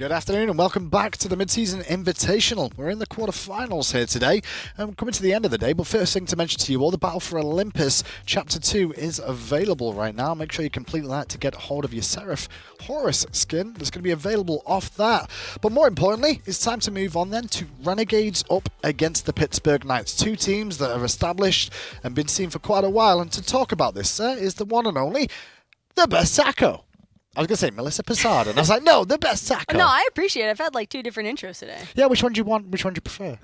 Good afternoon and welcome back to the mid-season Invitational. We're in the quarterfinals here today. Coming to the end of the day, but first thing to mention to you all, the Battle for Olympus Chapter 2 is available right now. Make sure you complete that to get hold of your Seraph Horus skin. That's going to be available off that. But more importantly, it's time to move on then to Renegades up against the Pittsburgh Knights. Two teams that are established and been seen for quite a while. And to talk about this, sir, is the one and only, the best Taco. I was going to say Melissa Posada, and I was like, no, the best Taco. No, I appreciate it. I've had like 2 different intros today. Yeah, which one do you want? Which one do you prefer?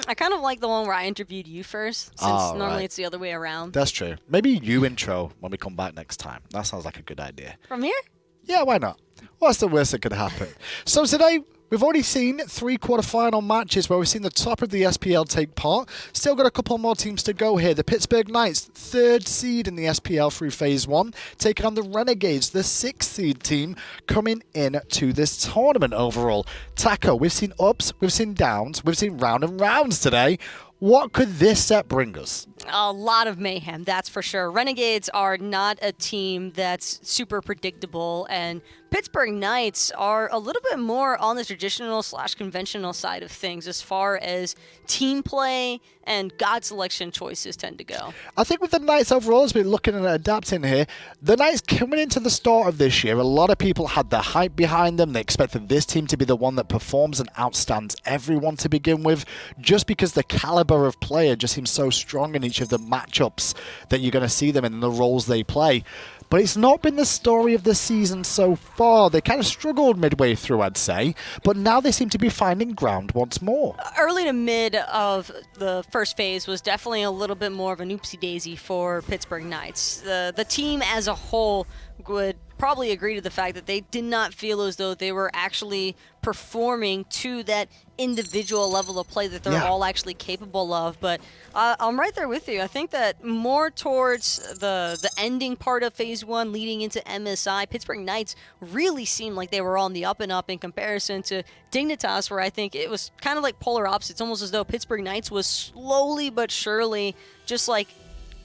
I kind of like the one where I interviewed you first, since normally it's the other way around. That's true. Maybe you intro when we come back next time. That sounds like a good idea. From here? Yeah, why not? What's the worst that could happen? So today, we've already seen 3 quarterfinal matches where we've seen the top of the SPL take part. Still got a couple more teams to go here. The Pittsburgh Knights, 3rd seed in the SPL through Phase 1, taking on the Renegades, the 6th seed team, coming in to this tournament overall. Taco, we've seen ups, we've seen downs, we've seen round and rounds today. What could this set bring us? A lot of mayhem, that's for sure. Renegades are not a team that's super predictable, and Pittsburgh Knights are a little bit more on the traditional/conventional side of things as far as team play and god selection choices tend to go. I think with the Knights overall, as we're looking at adapting here, the Knights coming into the start of this year, a lot of people had the hype behind them. They expected this team to be the one that performs and outstands everyone to begin with, just because the caliber of player just seems so strong in each of the matchups that you're going to see them in and the roles they play. But it's not been the story of the season so far. They kind of struggled midway through, I'd say, but now they seem to be finding ground once more. Early to mid of the first phase was definitely a little bit more of an oopsie-daisy for Pittsburgh Knights. The team as a whole would probably agree to the fact that they did not feel as though they were actually performing to that individual level of play that they're all actually capable of. But I'm right there with you. I think that more towards the ending part of Phase 1 leading into MSI, Pittsburgh Knights really seemed like they were on the up and up in comparison to Dignitas, where I think it was kind of like polar opposites, almost as though Pittsburgh Knights was slowly but surely just like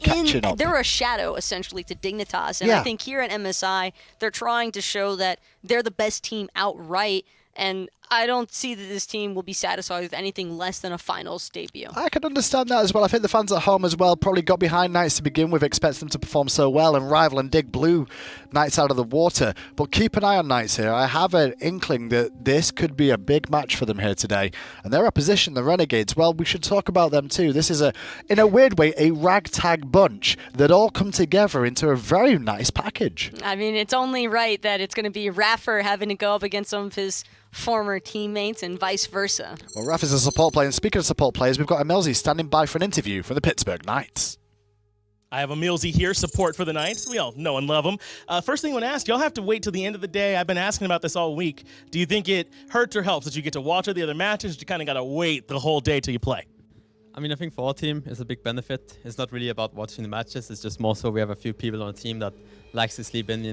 they were a shadow, essentially, to Dignitas. And I think here at MSI, they're trying to show that they're the best team outright. And I don't see that this team will be satisfied with anything less than a finals debut. I can understand that as well. I think the fans at home as well probably got behind Knights to begin with, expect them to perform so well, and rival and dig blew Knights out of the water. But keep an eye on Knights here. I have an inkling that this could be a big match for them here today. And their opposition, the Renegades, well, we should talk about them too. This is, in a weird way, a ragtag bunch that all come together into a very nice package. I mean, it's only right that it's going to be iRaffer having to go up against some of his former teammates and vice versa. Well, Raf is a support player, and speaking of support players, we've got EmilZy standing by for an interview for the Pittsburgh Knights. I have EmilZy here, support for the Knights. We all know and love them. First thing I want to ask, y'all have to wait till the end of the day. I've been asking about this all week. Do you think it hurts or helps that you get to watch all the other matches? You kind of got to wait the whole day till you play? I mean, I think for our team, it's a big benefit. It's not really about watching the matches. It's just more so we have a few people on the team that likes to sleep in,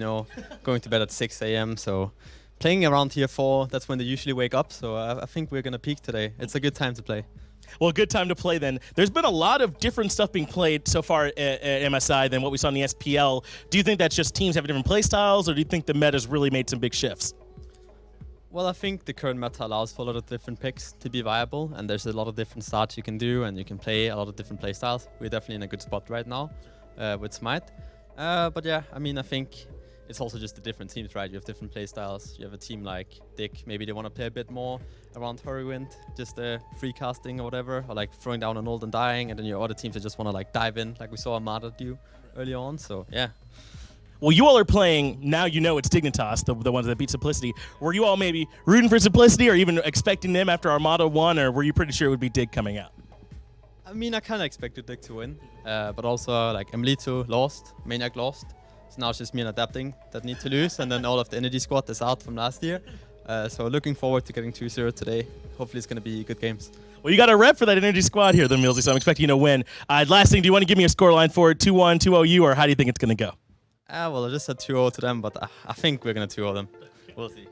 going to bed at 6 a.m. So playing around Tier 4, that's when they usually wake up. So I think we're going to peak today. It's a good time to play. Well, good time to play then. There's been a lot of different stuff being played so far at MSI than what we saw in the SPL. Do you think that's just teams having different play styles, or do you think the meta's really made some big shifts? Well, I think the current meta allows for a lot of different picks to be viable, and there's a lot of different starts you can do, and you can play a lot of different play styles. We're definitely in a good spot right now with SMITE. But yeah, I mean, I think it's also just the different teams, right? You have different play styles. You have a team like Dick, maybe they want to play a bit more around Whirlwind, just free casting or whatever, or like throwing down an ult and dying, and then your other teams that just want to like dive in, like we saw Armada do earlier on, so yeah. Well, you all are playing, now you know it's Dignitas, the ones that beat Simplicity. Were you all maybe rooting for Simplicity or even expecting them after Armada won, or were you pretty sure it would be Dig coming out? I mean, I kind of expected Dig to win, but also like EmilZy lost, Maniac lost. So now it's just me and Adapting that need to lose, and then all of the Energy squad is out from last year. So looking forward to getting 2-0 today. Hopefully it's going to be good games. Well, you got a rep for that Energy squad here, then, EmilZy, so I'm expecting you to win. Last thing, do you want to give me a scoreline for it? 2-1, 2-0 you, or how do you think it's going to go? Well, I just said 2-0 to them, but I think we're going to 2-0 them. We'll see.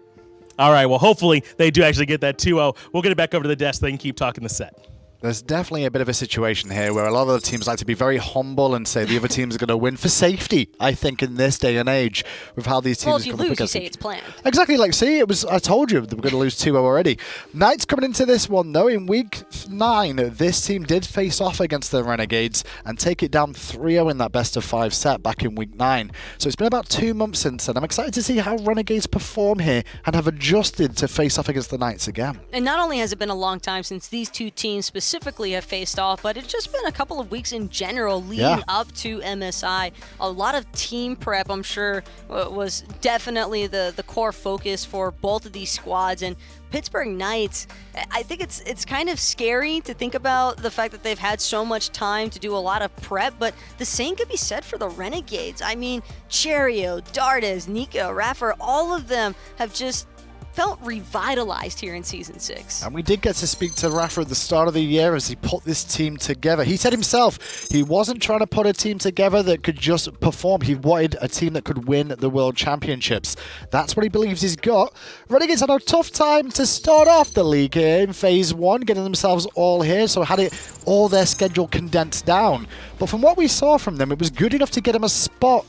All right, well, hopefully they do actually get that 2-0. We'll get it back over to the desk. They can keep talking the set. There's definitely a bit of a situation here where a lot of the teams like to be very humble and say the other teams are going to win for safety, I think, in this day and age, with how these teams Well, if you come up lose, you against say each- it's planned. Exactly, like, see, I told you, we're going to lose 2-0 already. Knights coming into this one, though, in week 9, this team did face off against the Renegades and take it down 3-0 in that best-of-5 set back in week 9. So it's been about 2 months since then. I'm excited to see how Renegades perform here and have adjusted to face off against the Knights again. And not only has it been a long time since these two teams specifically have faced off, but it's just been a couple of weeks in general leading up to MSI. A lot of team prep, I'm sure, was definitely the core focus for both of these squads. And Pittsburgh Knights, I think it's kind of scary to think about the fact that they've had so much time to do a lot of prep, but the same could be said for the Renegades. I mean, Cherryo, Dardez, Nika, iRaffer, all of them have just felt revitalized here in Season 6. And we did get to speak to iRaffer at the start of the year as he put this team together. He said himself he wasn't trying to put a team together that could just perform. He wanted a team that could win the World Championships. That's what he believes he's got. Renegades had a tough time to start off the league here in Phase 1, getting themselves all here, so had it all their schedule condensed down. But from what we saw from them, it was good enough to get them a spot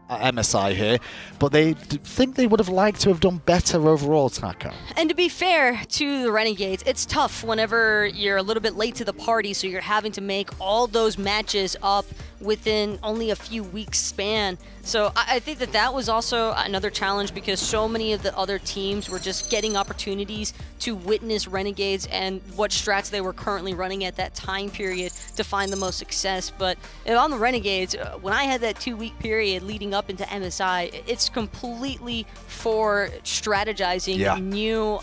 at MSI here, but they think they would have liked to have done better overall, Taka. And to be fair to the Renegades, it's tough whenever you're a little bit late to the party, so you're having to make all those matches up within only a few weeks span. So I think that was also another challenge because so many of the other teams were just getting opportunities to witness Renegades and what strats they were currently running at that time period to find the most success. But on the Renegades, when I had that 2-week period leading up into MSI, it's completely for strategizing new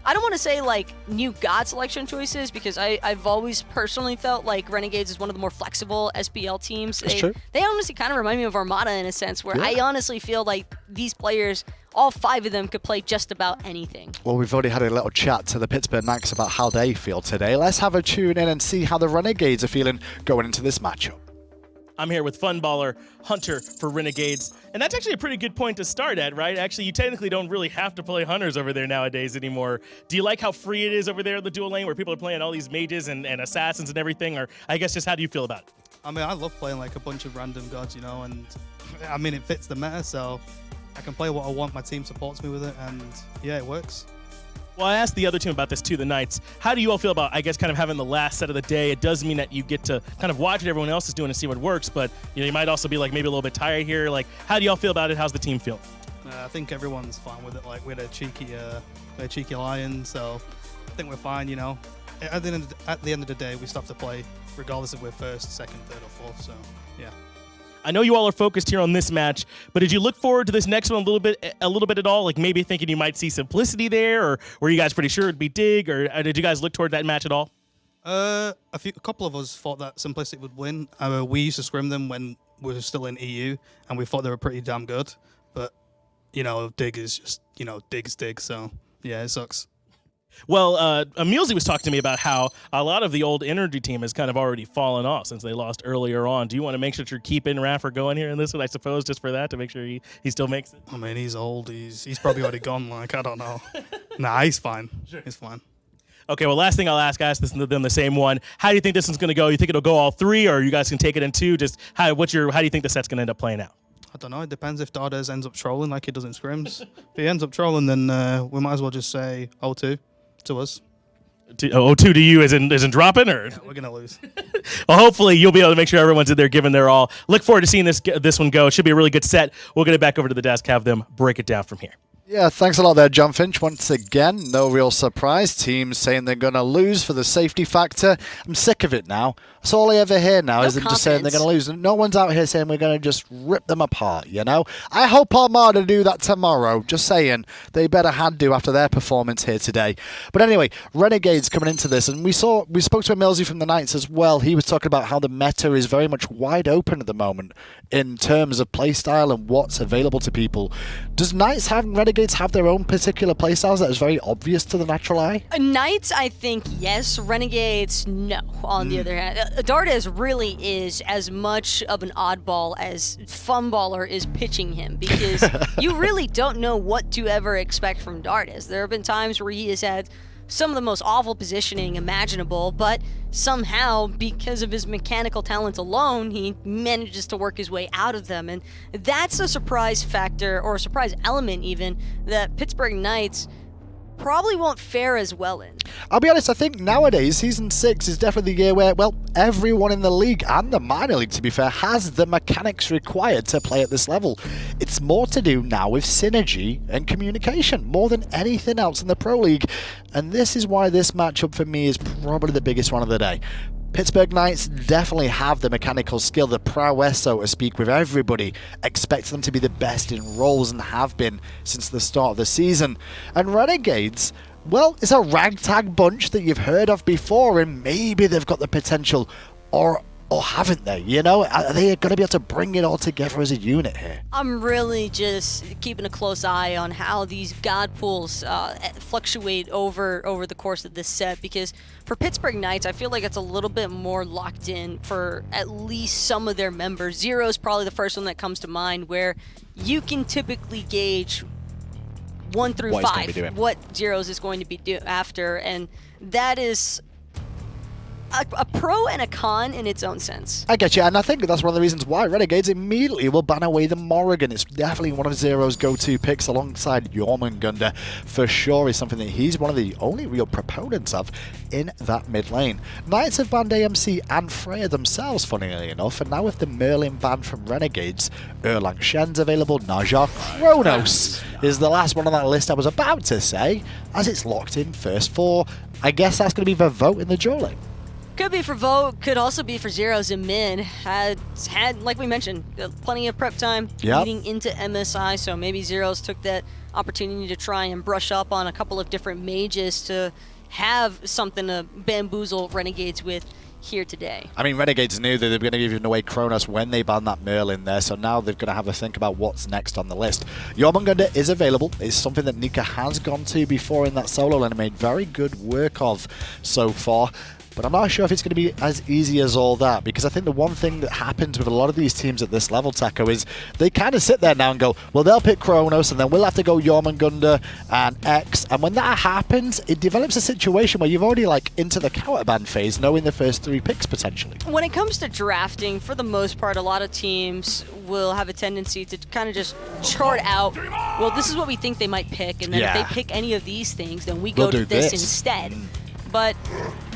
I don't want to say like new god selection choices because I've always personally felt like Renegades is one of the more flexible SPL teams. They honestly kind of remind me of Armada in a sense where I honestly feel like these players, all 5 of them could play just about anything. Well, we've already had a little chat to the Pittsburgh Knights about how they feel today. Let's have a tune in and see how the Renegades are feeling going into this matchup. I'm here with Funballer, Hunter for Renegades. And that's actually a pretty good point to start at, right? Actually, you technically don't really have to play Hunters over there nowadays anymore. Do you like how free it is over there in the dual lane where people are playing all these mages and assassins and everything? Or I guess just how do you feel about it? I mean, I love playing like a bunch of random gods, you know, and I mean, it fits the meta, so I can play what I want. My team supports me with it, and yeah, it works. Well, I asked the other team about this too, the Knights. How do you all feel about, I guess, kind of having the last set of the day? It does mean that you get to kind of watch what everyone else is doing and see what works, but you might also be like maybe a little bit tired here. Like, how do y'all feel about it? How's the team feel? I think everyone's fine with it. Like, we're a cheeky lion, so I think we're fine. You know, at the end of the day, we still have to play regardless if we're first, second, third, or fourth. So yeah. I know you all are focused here on this match, but did you look forward to this next one a little bit at all? Like maybe thinking you might see Simplicity there, or were you guys pretty sure it'd be Dig, or did you guys look toward that match at all? A couple of us thought that Simplicity would win. We used to scrim them when we were still in EU, and we thought they were pretty damn good. But you know, Dig is just Dig is Dig. So yeah, it sucks. Well, EmilZy was talking to me about how a lot of the old Energy team has kind of already fallen off since they lost earlier on. Do you want to make sure that you're keeping iRaffer going here in this one, I suppose, just for that, to make sure he still makes it? I mean, he's old. He's probably already gone. Like, I don't know. Nah, he's fine. Sure. He's fine. Okay, well, last thing I'll ask them the same one. How do you think this one's going to go? You think it'll go all 3, or you guys can take it in 2? Just how do you think the set's going to end up playing out? I don't know. It depends if Dardez ends up trolling like he does in scrims. If he ends up trolling, then we might as well just say 0-2 to us. 0-2 to you isn't dropping, or? Yeah, we're gonna lose. Well, hopefully you'll be able to make sure everyone's in there giving their all. Look forward to seeing this one go. It should be a really good set. We'll get it back over to the desk, have them break it down from here. Yeah, thanks a lot there, John Finch. Once again, no real surprise. Teams saying they're going to lose for the safety factor. I'm sick of it now. That's all I ever hear now, is them just saying they're going to lose. And no one's out here saying we're going to just rip them apart, you know? I hope Armada do that tomorrow. Just saying. They better had do after their performance here today. But anyway, Renegades coming into this. And we spoke to EmilZy from the Knights as well. He was talking about how the meta is very much wide open at the moment in terms of playstyle and what's available to people. Does Knights have Renegades have their own particular playstyles that is very obvious to the natural eye? Knights, I think, yes. Renegades, no, on the other hand. Dardez really is as much of an oddball as Funballer is pitching him, because you really don't know what to ever expect from Dardez. There have been times where he has had some of the most awful positioning imaginable, but somehow, because of his mechanical talent alone, he manages to work his way out of them. And that's a surprise factor, or a surprise element even, that Pittsburgh Knights probably won't fare as well in. I'll be honest, I think nowadays Season 6 is definitely the year where, well, everyone in the league, and the minor league to be fair, has the mechanics required to play at this level. It's more to do now with synergy and communication, more than anything else in the Pro League. And this is why this matchup for me is probably the biggest one of the day. Pittsburgh Knights definitely have the mechanical skill, the prowess, so to speak, with everybody expecting them to be the best in roles and have been since the start of the season. And Renegades, well, it's a ragtag bunch that you've heard of before, and maybe they've got the potential, or haven't they? You know, are they going to be able to bring it all together as a unit here? I'm really just keeping a close eye on how these god pools fluctuate over the course of this set, because for Pittsburgh Knights, I feel like it's a little bit more locked in for at least some of their members. Zero is probably the first one that comes to mind, where you can typically gauge 1 through 5 what Zyrhoes is going to be after, and that is a pro and a con in its own sense. I get you, and I think that's one of the reasons why Renegades immediately will ban away the Morrigan. It's definitely one of Zero's go-to picks alongside Jormungandr. For sure is something that he's one of the only real proponents of in that mid lane. Knights have banned AMC and Freya themselves, funnily enough, and now with the Merlin ban from Renegades, Erlang Shen's available, Naja, Chronos is the last one on that list I was about to say, as it's locked in first 4. I guess that's going to be the vote in the duel lane. Could be for Vote, could also be for Zyrhoes and Min. Had, like we mentioned, plenty of prep time leading into MSI, so maybe Zyrhoes took that opportunity to try and brush up on a couple of different mages to have something to bamboozle Renegades with here today. I mean, Renegades knew that they were going to give away Chronos when they banned that Merlin there, so now they're going to have a think about what's next on the list. Jormungandr is available. It's something that Nika has gone to before in that solo lane and made very good work of so far. But I'm not sure if it's going to be as easy as all that, because I think the one thing that happens with a lot of these teams at this level, Taco, is they kind of sit there now and go, well, they'll pick Chronos, and then we'll have to go Jormungandr and X. And when that happens, it develops a situation where you've already, like, into the counterban phase, knowing the first 3 picks, potentially. When it comes to drafting, for the most part, a lot of teams will have a tendency to kind of just chart out, well, this is what we think they might pick, and then if they pick any of these things, then we go to this instead. But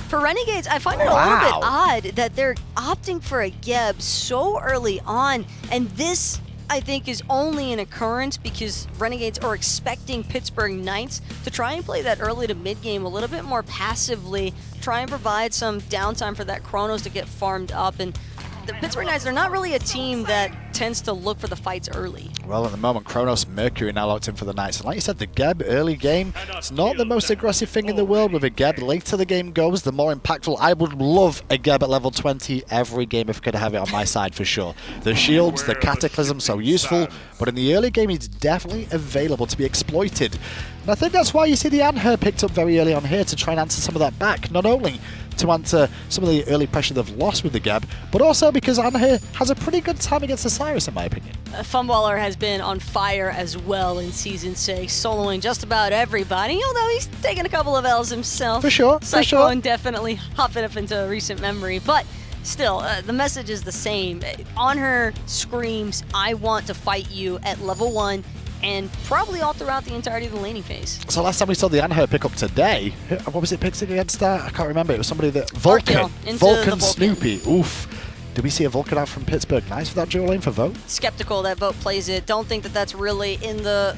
for Renegades, I find it a little bit odd that they're opting for a Geb so early on, and this, I think, is only an occurrence because Renegades are expecting Pittsburgh Knights to try and play that early to mid game a little bit more passively, try and provide some downtime for that Chronos to get farmed up. And the Pittsburgh Knights are not really a team that tends to look for the fights early. Well, at the moment, Chronos Mercury now locked in for the Knights. And like you said, the Geb early game, it's not the most aggressive thing in the world with a Geb. The later the game goes, the more impactful. I would love a Geb at level 20 every game if I could have it on my side for sure. The shields, the cataclysm, so useful. But in the early game, it's definitely available to be exploited. And I think that's why you see the Anhur picked up very early on here to try and answer some of that back. Not only to answer some of the early pressure they've lost with the Geb, but also because Anhur has a pretty good time against Osiris, in my opinion. Funballer has been on fire as well in Season 6, soloing just about everybody, although he's taken a couple of L's himself. For sure, for sure. Cyclone definitely hopping up into recent memory, but still, the message is the same. Anhur screams, I want to fight you at level 1, and probably all throughout the entirety of the laning phase. So last time we saw the Anhur pick up today, what was it picked against that? I can't remember. It was somebody that... Vulcan. Vulcan Snoopy. Oof. Did we see a Vulcan out from Pittsburgh Knights for that dual lane for Vote? Skeptical that Vote plays it. Don't think that that's really in the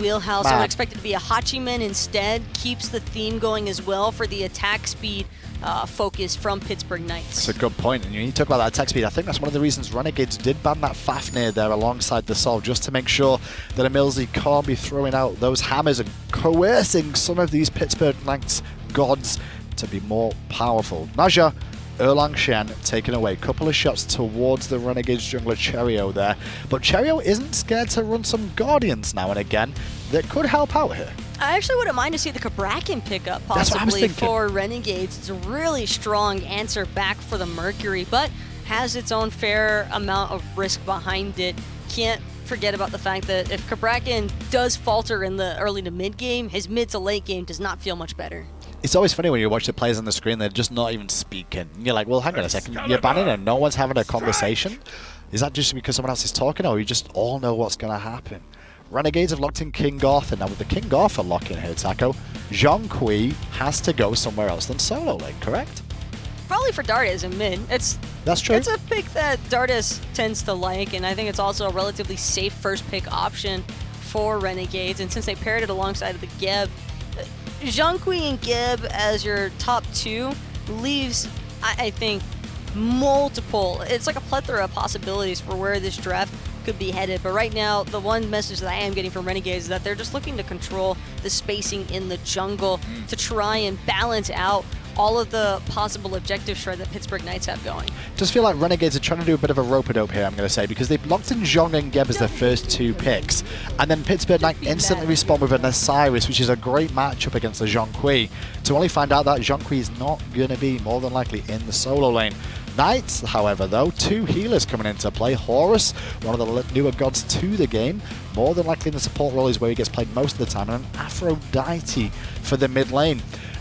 wheelhouse. I would expect it to be a Hachiman instead. Keeps the theme going as well for the attack speed focus from Pittsburgh Knights. That's a good point. And you talk about that attack speed. I think that's one of the reasons Renegades did ban that Fafnir there alongside the Sol, just to make sure that EmilZy can't be throwing out those hammers and coercing some of these Pittsburgh Knights gods to be more powerful. Naja, Erlang Shen taking away a couple of shots towards the Renegades jungler Cherryo there. But Cherryo isn't scared to run some Guardians now and again that could help out here. I actually wouldn't mind to see the Kabrakan pick up possibly for Renegades. It's a really strong answer back for the Mercury, but has its own fair amount of risk behind it. Can't forget about the fact that if Kabrakan does falter in the early to mid game, his mid to late game does not feel much better. It's always funny when you watch the players on the screen, they're just not even speaking. And you're like, well, hang on a second, you're banning and no one's having a conversation? Is that just because someone else is talking, or you just all know what's going to happen? Renegades have locked in King Arthur. Now with the King Arthur lock-in here, Taco, Zhong has to go somewhere else than solo lane, correct? Probably for Dardez in mid. That's true. It's a pick that Dardez tends to like, and I think it's also a relatively safe first pick option for Renegades. And since they paired it alongside of the Geb, Zhong and Geb as your top two leaves, I think, multiple. It's like a plethora of possibilities for where this draft could be headed. But right now, the one message that I am getting from Renegades is that they're just looking to control the spacing in the jungle to try and balance out all of the possible objective shred that Pittsburgh Knights have going. Just feel like Renegades are trying to do a bit of a rope-a-dope here, I'm going to say, because they've locked in Zhong and Geb as their first two picks. And then Pittsburgh Knight instantly respond with an Osiris, which is a great matchup against the Zhong, to only find out that Zhong is not going to be more than likely in the solo lane. Knights, however, though, two healers coming into play. Horus, one of the newer gods to the game, more than likely in the support role is where he gets played most of the time, and an Aphrodite for the mid lane.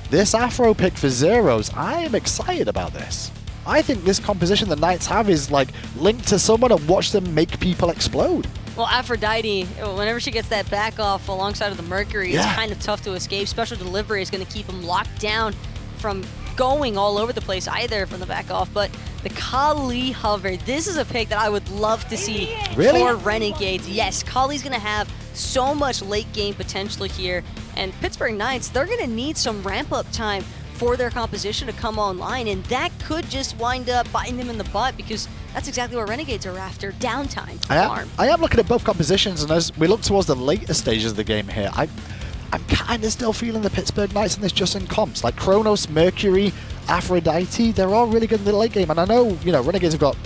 This Afro pick for Zyrhoes, I am excited about this. I think this composition the Knights have is like linked to someone and watch them make people explode. Well, Aphrodite, whenever she gets that back off alongside of the Mercury, it's kind of tough to escape. Special delivery is going to keep them locked down from going all over the place either from the back off. But the Kali hover, this is a pick that I would love to see for Renegades. Yes, Kali's going to have so much late game potential here. And Pittsburgh Knights, they're going to need some ramp up time for their composition to come online, and that could just wind up biting them in the butt, because that's exactly what Renegades are after, downtime to farm. I am looking at both compositions, and as we look towards the later stages of the game here, I'm kind of still feeling the Pittsburgh Knights in this just in comps. Like Chronos, Mercury, Aphrodite, they're all really good in the late game. And I know, you know, Renegades have got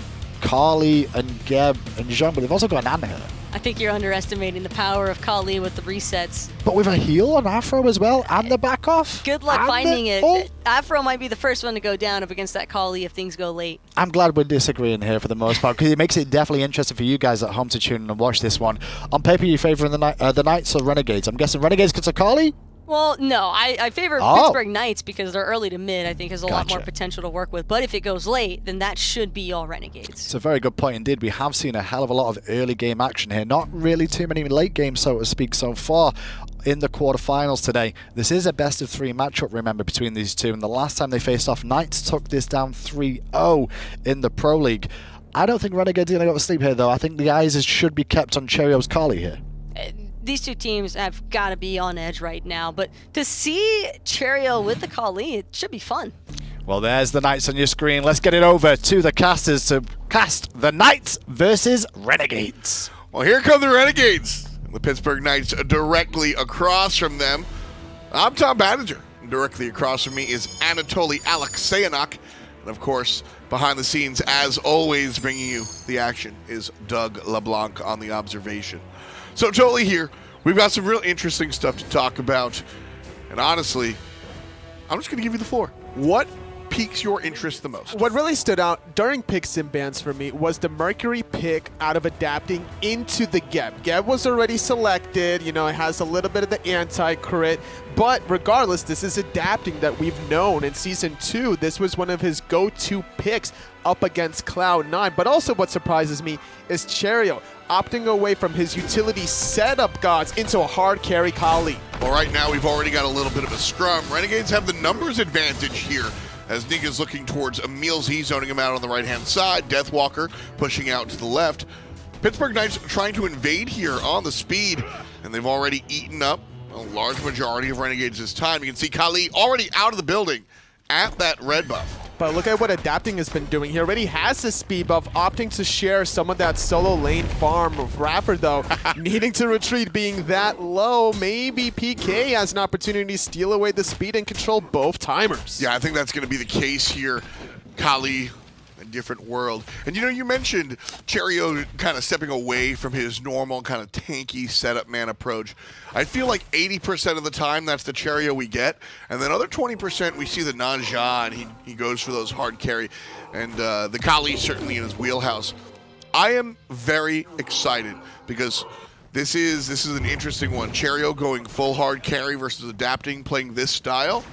Kali and Geb and Zhong, but they've also got an Anhur. I think you're underestimating the power of Kali with the resets. But with a heal on Afro as well, and the back off. Good luck finding it. Afro might be the first one to go down up against that Kali if things go late. I'm glad we're disagreeing here for the most part, because it makes it definitely interesting for you guys at home to tune in and watch this one. On paper, you favouring the Knights or Renegades? I'm guessing Renegades gets a Kali? Well, no, I favor Pittsburgh Knights because they're early to mid. I think has a lot more potential to work with. But if it goes late, then that should be all Renegades. It's a very good point indeed. We have seen a hell of a lot of early game action here. Not really too many late games, so to speak, so far in the quarterfinals today. This is a best of 3 matchup, remember, between these two. And the last time they faced off, Knights took this down 3-0 in the Pro League. I don't think Renegades are going to go to sleep here, though. I think the eyes should be kept on Cherryo's Kali here. These two teams have got to be on edge right now, but to see Cherryo with the Kali, it should be fun. Well, there's the Knights on your screen. Let's get it over to the casters to cast the Knights versus Renegades. Well, here come the Renegades. The Pittsburgh Knights directly across from them. I'm Tom Banninger. Directly across from me is Anatoly Alexeyev. And of course, behind the scenes, as always, bringing you the action is Doug LeBlanc on the observation. So totally here, we've got some real interesting stuff to talk about. And honestly, I'm just going to give you the floor. What piques your interest the most? What really stood out during picks and bans for me was the Mercury pick out of adapting into the Geb. Geb was already selected, you know, it has a little bit of the anti-crit, but regardless, this is adapting that we've known in Season 2. This was one of his go-to picks up against Cloud9. But also what surprises me is Cherryo opting away from his utility setup gods into a hard carry Kali. Well, right now we've already got a little bit of a scrum. Renegades have the numbers advantage here, as Nika's looking towards EmilZy, zoning him out on the right-hand side. Deathwalker pushing out to the left. Pittsburgh Knights trying to invade here on the speed, and they've already eaten up a large majority of Renegades this time. You can see Kali already out of the building at that red buff. But look at what adapting has been doing. He already has the speed buff, opting to share some of that solo lane farm. Of iRaffer, though, needing to retreat, being that low. Maybe PK has an opportunity to steal away the speed and control both timers. Yeah, I think that's going to be the case here. Kali, a different world. And you know, you mentioned Cherryo kind of stepping away from his normal kind of tanky setup man approach. I feel like 80% of the time that's the Cherryo we get, and then other 20% we see the Nanja, and he goes for those hard carry, and the Kali certainly in his wheelhouse. I am very excited because this is an interesting one. Cherryo going full hard carry versus adapting, playing this style.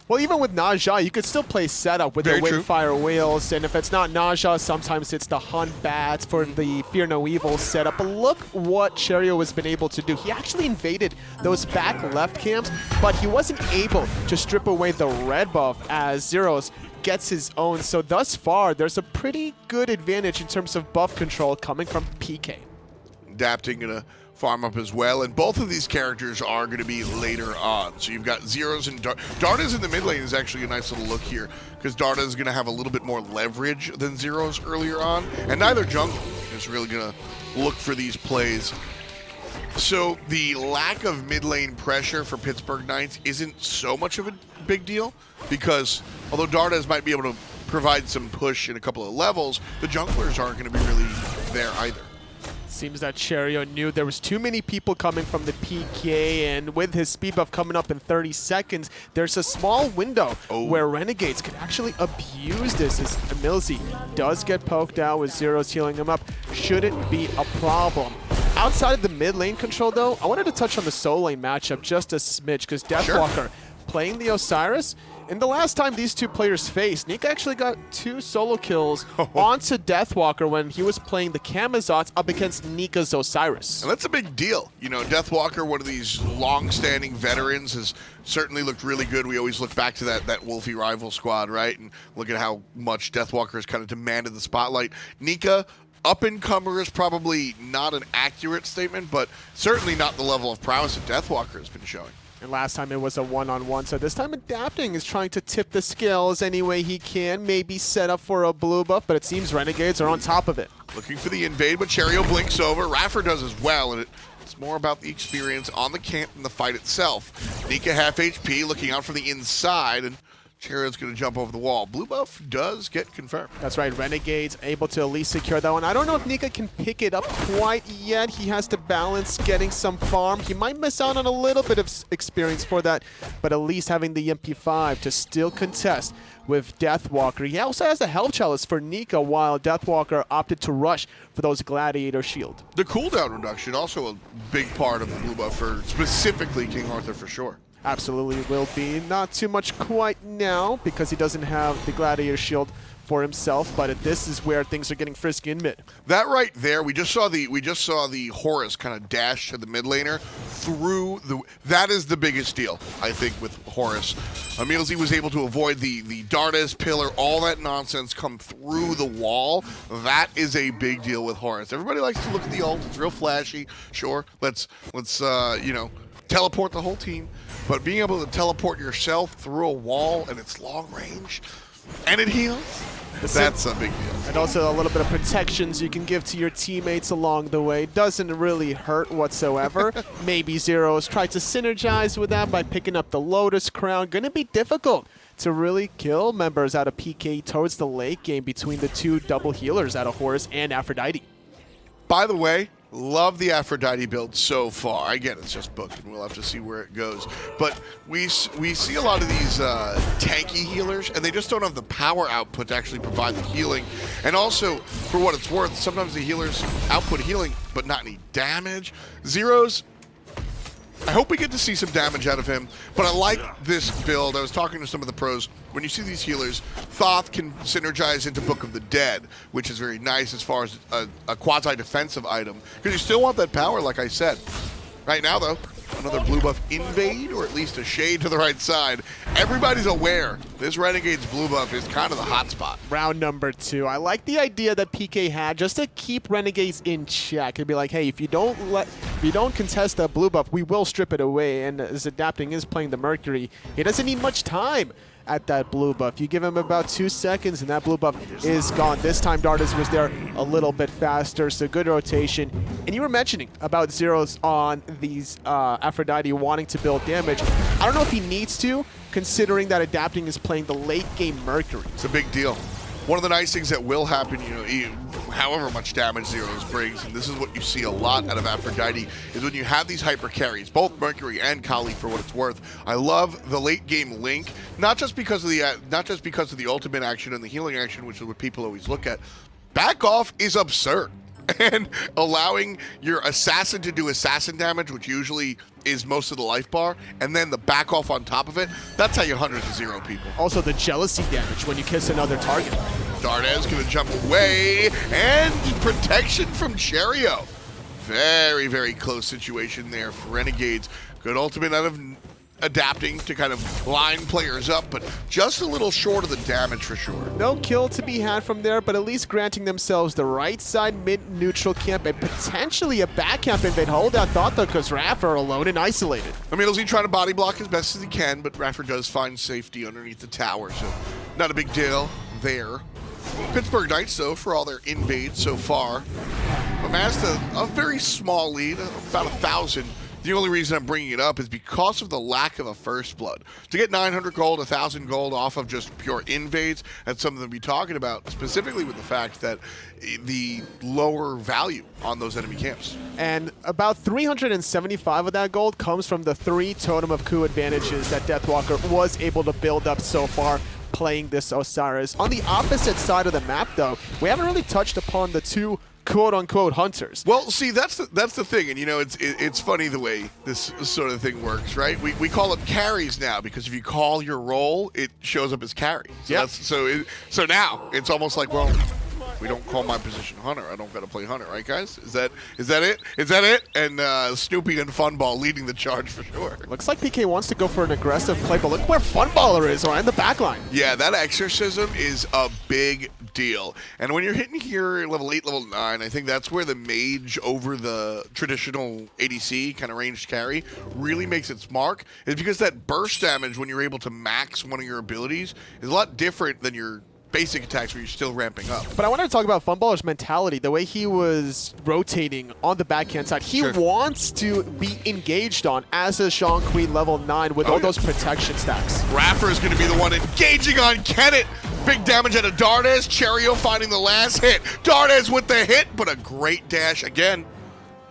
Well, even with Naja, you could still play setup with Very the true. Windfire Wheels, and if it's not Naja, sometimes it's the Hunt Bats for the Fear No Evil setup. But look what Cherryo has been able to do. He actually invaded those back left camps, but he wasn't able to strip away the red buff as Zyrhoes gets his own. So thus far, there's a pretty good advantage in terms of buff control coming from PK. Adapting in a farm up as well, and both of these characters are going to be later on. So you've got Zyrhoes and Dardez in the mid lane is actually a nice little look here, because Dardez is going to have a little bit more leverage than Zyrhoes earlier on, and neither jungle is really going to look for these plays. So the lack of mid lane pressure for Pittsburgh Knights isn't so much of a big deal, because although Dardez might be able to provide some push in a couple of levels, the junglers aren't going to be really there either. Seems that Cherryo knew there was too many people coming from the PK, and with his speed buff coming up in 30 seconds, there's a small window where Renegades can actually abuse this, as EmilZy does get poked out with Zyrhoes healing him up. Shouldn't be a problem. Outside of the mid lane control, though, I wanted to touch on the solo lane matchup just a smidge, because Deathwalker playing the Osiris. And the last time these two players faced, Nika actually got 2 solo kills onto Deathwalker when he was playing the Kamazots up against Nika's Osiris. And that's a big deal. You know, Deathwalker, one of these long-standing veterans, has certainly looked really good. We always look back to that Wolfie rival squad, right? And look at how much Deathwalker has kind of demanded the spotlight. Nika, up-and-comer is probably not an accurate statement, but certainly not the level of prowess that Deathwalker has been showing. And last time it was a one-on-one, so this time Adapting is trying to tip the scales any way he can, maybe set up for a blue buff, but it seems Renegades are on top of it. Looking for the invade, but Cherryo blinks over. iRaffer does as well, and it's more about the experience on the camp than the fight itself. Nika half HP, looking out from the inside, and Cherryo's going to jump over the wall. Blue buff does get confirmed. That's right, Renegades able to at least secure that one. I don't know if Nika can pick it up quite yet. He has to balance getting some farm. He might miss out on a little bit of experience for that, but at least having the MP5 to still contest with Deathwalker. He also has a health chalice for Nika, while Deathwalker opted to rush for those Gladiator shield. The cooldown reduction, also a big part of the blue buff for specifically King Arthur for sure. Absolutely will be. Not too much quite now because he doesn't have the Gladiator shield for himself, but this is where things are getting frisky in mid. That right there, we just saw the Horus kind of dash to the mid laner through the. That is the biggest deal, I think, with Horus. EmilZy was able to avoid the Dardez pillar, all that nonsense come through the wall. That is a big deal with Horus. Everybody likes to look at the ult; it's real flashy. Sure, let's you know, teleport the whole team. But being able to teleport yourself through a wall and it's long range and it heals, that's a big deal. And also a little bit of protections you can give to your teammates along the way. Doesn't really hurt whatsoever. Maybe Zyrhoes tried to synergize with that by picking up the Lotus Crown. Gonna be difficult to really kill members out of PK towards the late game between the two double healers out of Horus and Aphrodite. By the way, love the Aphrodite build so far. Again, it's just booked, and we'll have to see where it goes. But we see a lot of these tanky healers, and they just don't have the power output to actually provide the healing. And also, for what it's worth, sometimes the healers output healing, but not any damage. Zyrhoes, I hope we get to see some damage out of him, but I like this build. I was talking to some of the pros. When you see these healers, Thoth can synergize into Book of the Dead, which is very nice as far as a quasi-defensive item, because you still want that power, like I said. Right now, though, another blue buff invade, or at least a shade to the right side. Everybody's aware this Renegade's blue buff is kind of the hot spot. Round number 2. I like the idea that PK had just to keep Renegades in check. It'd be like, hey, if you don't contest that blue buff, we will strip it away. And as Adapting is playing the Mercury, he doesn't need much time at that blue buff. You give him about 2 seconds and that blue buff is gone. This time Dardez was there a little bit faster, so good rotation. And you were mentioning about Zyrhoes on these Aphrodite wanting to build damage. I don't know if he needs to, considering that Adapting is playing the late game Mercury. It's a big deal. One of the nice things that will happen, you know, however much damage Zyrhoes brings, and this is what you see a lot out of Aphrodite, is when you have these hyper carries, both Mercury and Kali for what it's worth. I love the late game link, not just because of the ultimate action and the healing action, which is what people always look at. Back off is absurd. And allowing your assassin to do assassin damage, which usually is most of the life bar, and then the back off on top of it, that's how you 100 to 0 people. Also, the jealousy damage when you kiss another target. Dardez gonna jump away, and protection from Cherryo. Very, very close situation there for Renegades. Good ultimate out of adapting to kind of line players up, but just a little short of the damage for sure. No kill to be had from there, but at least granting themselves the right side mid-neutral camp and potentially a back camp invade holdout thought though, because iRaffer alone and isolated. EmilZy trying to body block as best as he can, but iRaffer does find safety underneath the tower, so not a big deal there. Pittsburgh Knights, though, for all their invades so far, amassed a very small lead, about 1,000. The only reason I'm bringing it up is because of the lack of a first blood. To get 900 gold, 1,000 gold off of just pure invades, that's something to be talking about, specifically with the fact that the lower value on those enemy camps. And about 375 of that gold comes from the 3 Totem of Coup advantages that Deathwalker was able to build up so far playing this Osiris. On the opposite side of the map, though, we haven't really touched upon the 2 quote-unquote hunters. Well, see, that's the thing, and you know, it's funny the way this sort of thing works, right? We call them carries now because if you call your role, it shows up as carry. So Yep. so now it's almost like, well, we don't call my position hunter. I don't got to play hunter, right, guys? Is that it? Is that it? And Snoopy and Funball leading the charge for sure. Looks like PK wants to go for an aggressive play, but look where Funballer is, right in the back line. Yeah, that exorcism is a big deal. And when you're hitting here level 8, level 9, I think that's where the mage over the traditional ADC kind of ranged carry really makes its mark, is because that burst damage when you're able to max one of your abilities is a lot different than your basic attacks where you're still ramping up. But I wanted to talk about Funballer's mentality, the way he was rotating on the backhand side. He Sure. wants to be engaged on as a Zhong Queen level 9 with all those protection stacks. iRaffer is going to be the one engaging on Kenneth. Big damage out of Dardez. Cherryo finding the last hit. Dardez with the hit, but a great dash again.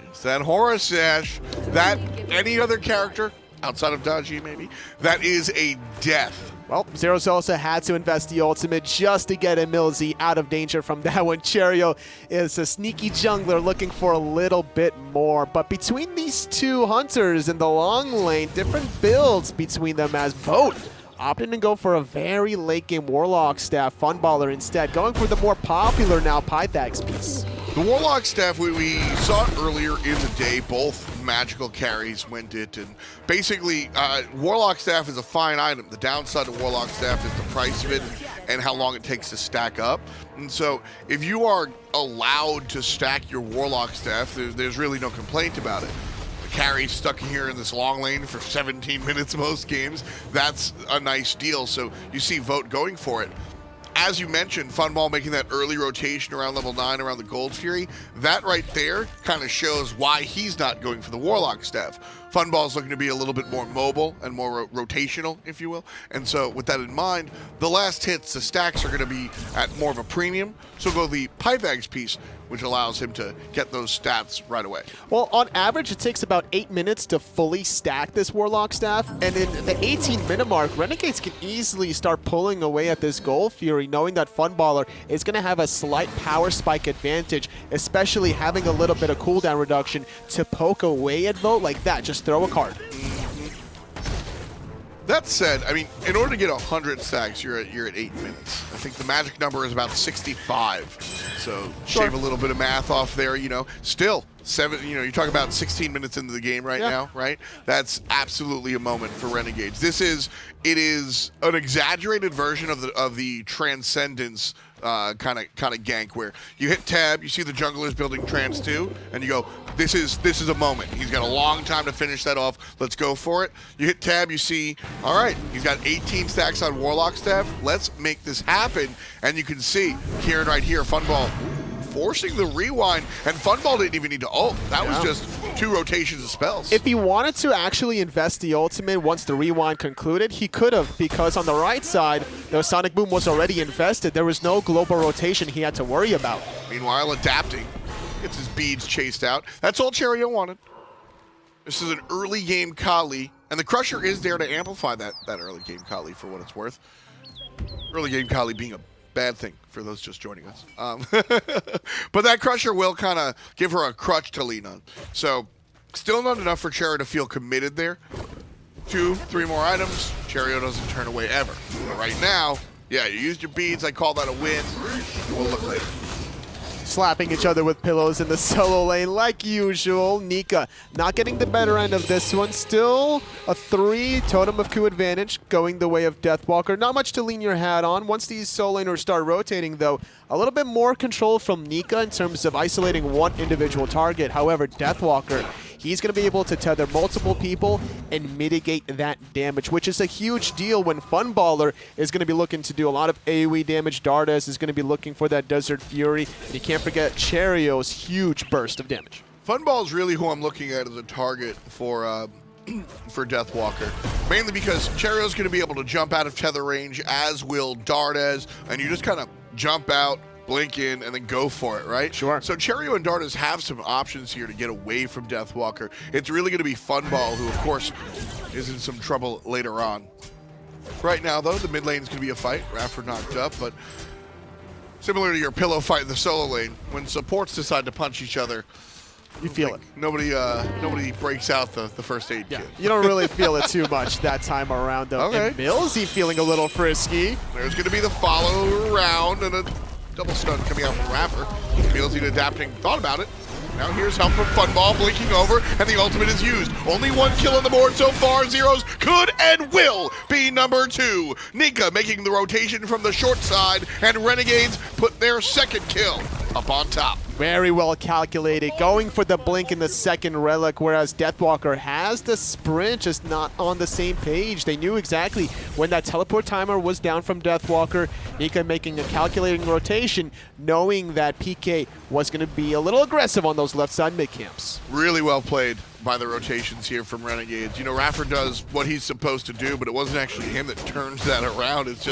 It's that Horus dash. That, any other character, outside of Daji maybe, that is a death. Well, Zyrhoes also had to invest the ultimate just to get EmilZy out of danger from that one. Cherryo is a sneaky jungler looking for a little bit more. But between these 2 hunters in the long lane, different builds between them as both opting to go for a very late game Warlock staff. Funballer instead going for the more popular now Pythax piece. The Warlock staff, we saw it earlier in the day, both magical carries went it, and basically Warlock staff is a fine item. The downside of Warlock staff is the price of it and how long it takes to stack up. And so if you are allowed to stack your Warlock staff, there's really no complaint about it. The carry stuck here in this long lane for 17 minutes most games, that's a nice deal. So you see Vote going for it. As you mentioned, Funball making that early rotation around level 9 around the Gold Fury, that right there kind of shows why he's not going for the Warlock staff. Funball's looking to be a little bit more mobile and more rotational, if you will. And so with that in mind, the last hits, the stacks are going to be at more of a premium. So go the Pythax piece, which allows him to get those stats right away. Well, on average, it takes about 8 minutes to fully stack this Warlock staff. And in the 18-minute mark, Renegades can easily start pulling away at this Gold Fury, knowing that Funballer is going to have a slight power spike advantage, especially having a little bit of cooldown reduction to poke away at Vote like that. Just throw a card. That said, I mean, in order to get 100 stacks, you're at 8 minutes. I think the magic number is about 65. So shave a little bit of math off there, you know. Still, you're talking about 16 minutes into the game right now, right? That's absolutely a moment for Renegades. It is an exaggerated version of the Transcendence kind of gank where you hit tab, you see the junglers building Trans 2, and you go, this is a moment. He's got a long time to finish that off. Let's go for it. You hit tab, you see, all right, he's got 18 stacks on Warlock staff. Let's make this happen. And you can see Kieran right here, Funball forcing the rewind, and Funball didn't even need to ult. That was just 2 rotations of spells. If he wanted to actually invest the ultimate once the rewind concluded, he could have, because on the right side, the Sonic Boom was already invested. There was no global rotation he had to worry about. Meanwhile, adapting, gets his beads chased out. That's all Cherryo wanted. This is an early game Kali, and the Crusher is there to amplify that early game Kali for what it's worth. Early game Kali being a bad thing for those just joining us. But that Crusher will kind of give her a crutch to lean on. So Still not enough for Cherryo to feel committed there. 2, 3 more items. Cherryo doesn't turn away ever. But right now, yeah, you used your beads. I call that a win. We'll look later. Slapping each other with pillows in the solo lane like usual. Nika not getting the better end of this one. Still a 3 totem of coup advantage going the way of Deathwalker. Not much to lean your hat on. Once these solo laners start rotating though, a little bit more control from Nika in terms of isolating one individual target. However, Deathwalker, he's going to be able to tether multiple people and mitigate that damage, which is a huge deal when Funballer is going to be looking to do a lot of AoE damage. Dardez is going to be looking for that Desert Fury. And you can't forget Cherryo's huge burst of damage. Funball is really who I'm looking at as a target for Deathwalker, mainly because Cherryo's going to be able to jump out of tether range, as will Dardez, and you just kind of jump out, blink in, and then go for it, right? Sure. So Cherryo and Dardez have some options here to get away from Deathwalker. It's really going to be Funball, who, of course, is in some trouble later on. Right now, though, the mid lane is going to be a fight. iRaffer knocked up, but similar to your pillow fight in the solo lane, when supports decide to punch each other, You feel it. Nobody breaks out the first aid kit. You don't really feel it too much that time around, though. Okay. EmilZy feeling a little frisky. There's going to be the follow around and a double stun coming out from iRaffer. EmilZy adapting, thought about it. Now here's help from Funball, blinking over, and the ultimate is used. Only 1 kill on the board so far. Zyrhoes could and will be number 2. Nika making the rotation from the short side, and Renegades put their second kill up on top. Very well calculated, going for the blink in the second relic, whereas Deathwalker has the sprint, just not on the same page. They knew exactly when that teleport timer was down from Deathwalker. Nika making a calculating rotation, knowing that PK was going to be a little aggressive on those left side mid camps. Really well played by the rotations here from Renegades. You know, iRaffer does what he's supposed to do, but it wasn't actually him that turns that around. It's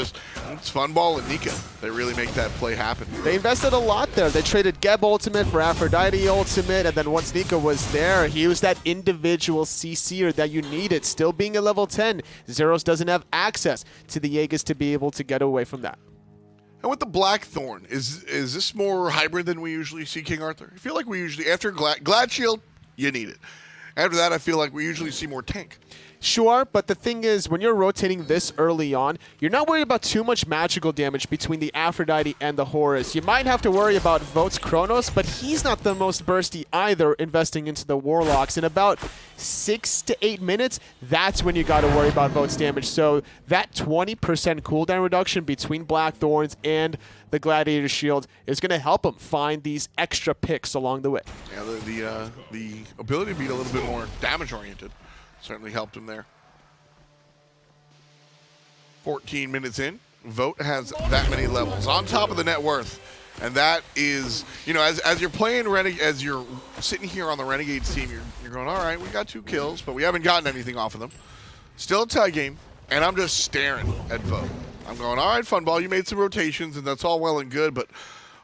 Funball and Nika. They really make that play happen. They invested a lot there. They traded Geb ultimate for Aphrodite ultimate, and then once Nika was there, he was that individual CC'er that you needed. Still being a level 10, Zyrhoes doesn't have access to the Aegis to be able to get away from that. And with the Blackthorn, is this more hybrid than we usually see, King Arthur? I feel like we usually, after Glad Shield, you need it. After that, I feel like we usually see more tank. Sure, but the thing is, when you're rotating this early on, you're not worried about too much magical damage between the Aphrodite and the Horus. You might have to worry about Vote's Chronos, but he's not the most bursty either, investing into the Warlocks. In about 6 to 8 minutes, that's when you got to worry about Vote's damage. So that 20% cooldown reduction between Blackthorns and the Gladiator Shield is going to help him find these extra picks along the way. Yeah, the ability to be a little bit more damage-oriented certainly helped him there. 14 minutes in, Vote has that many levels on top of the net worth, and that is, you know, as you're playing as you're sitting here on the Renegades team, you're going, all right, we got 2 kills, but we haven't gotten anything off of them. Still a tie game, and I'm just staring at Vote. I'm going, all right, Funball, you made some rotations, and that's all well and good, but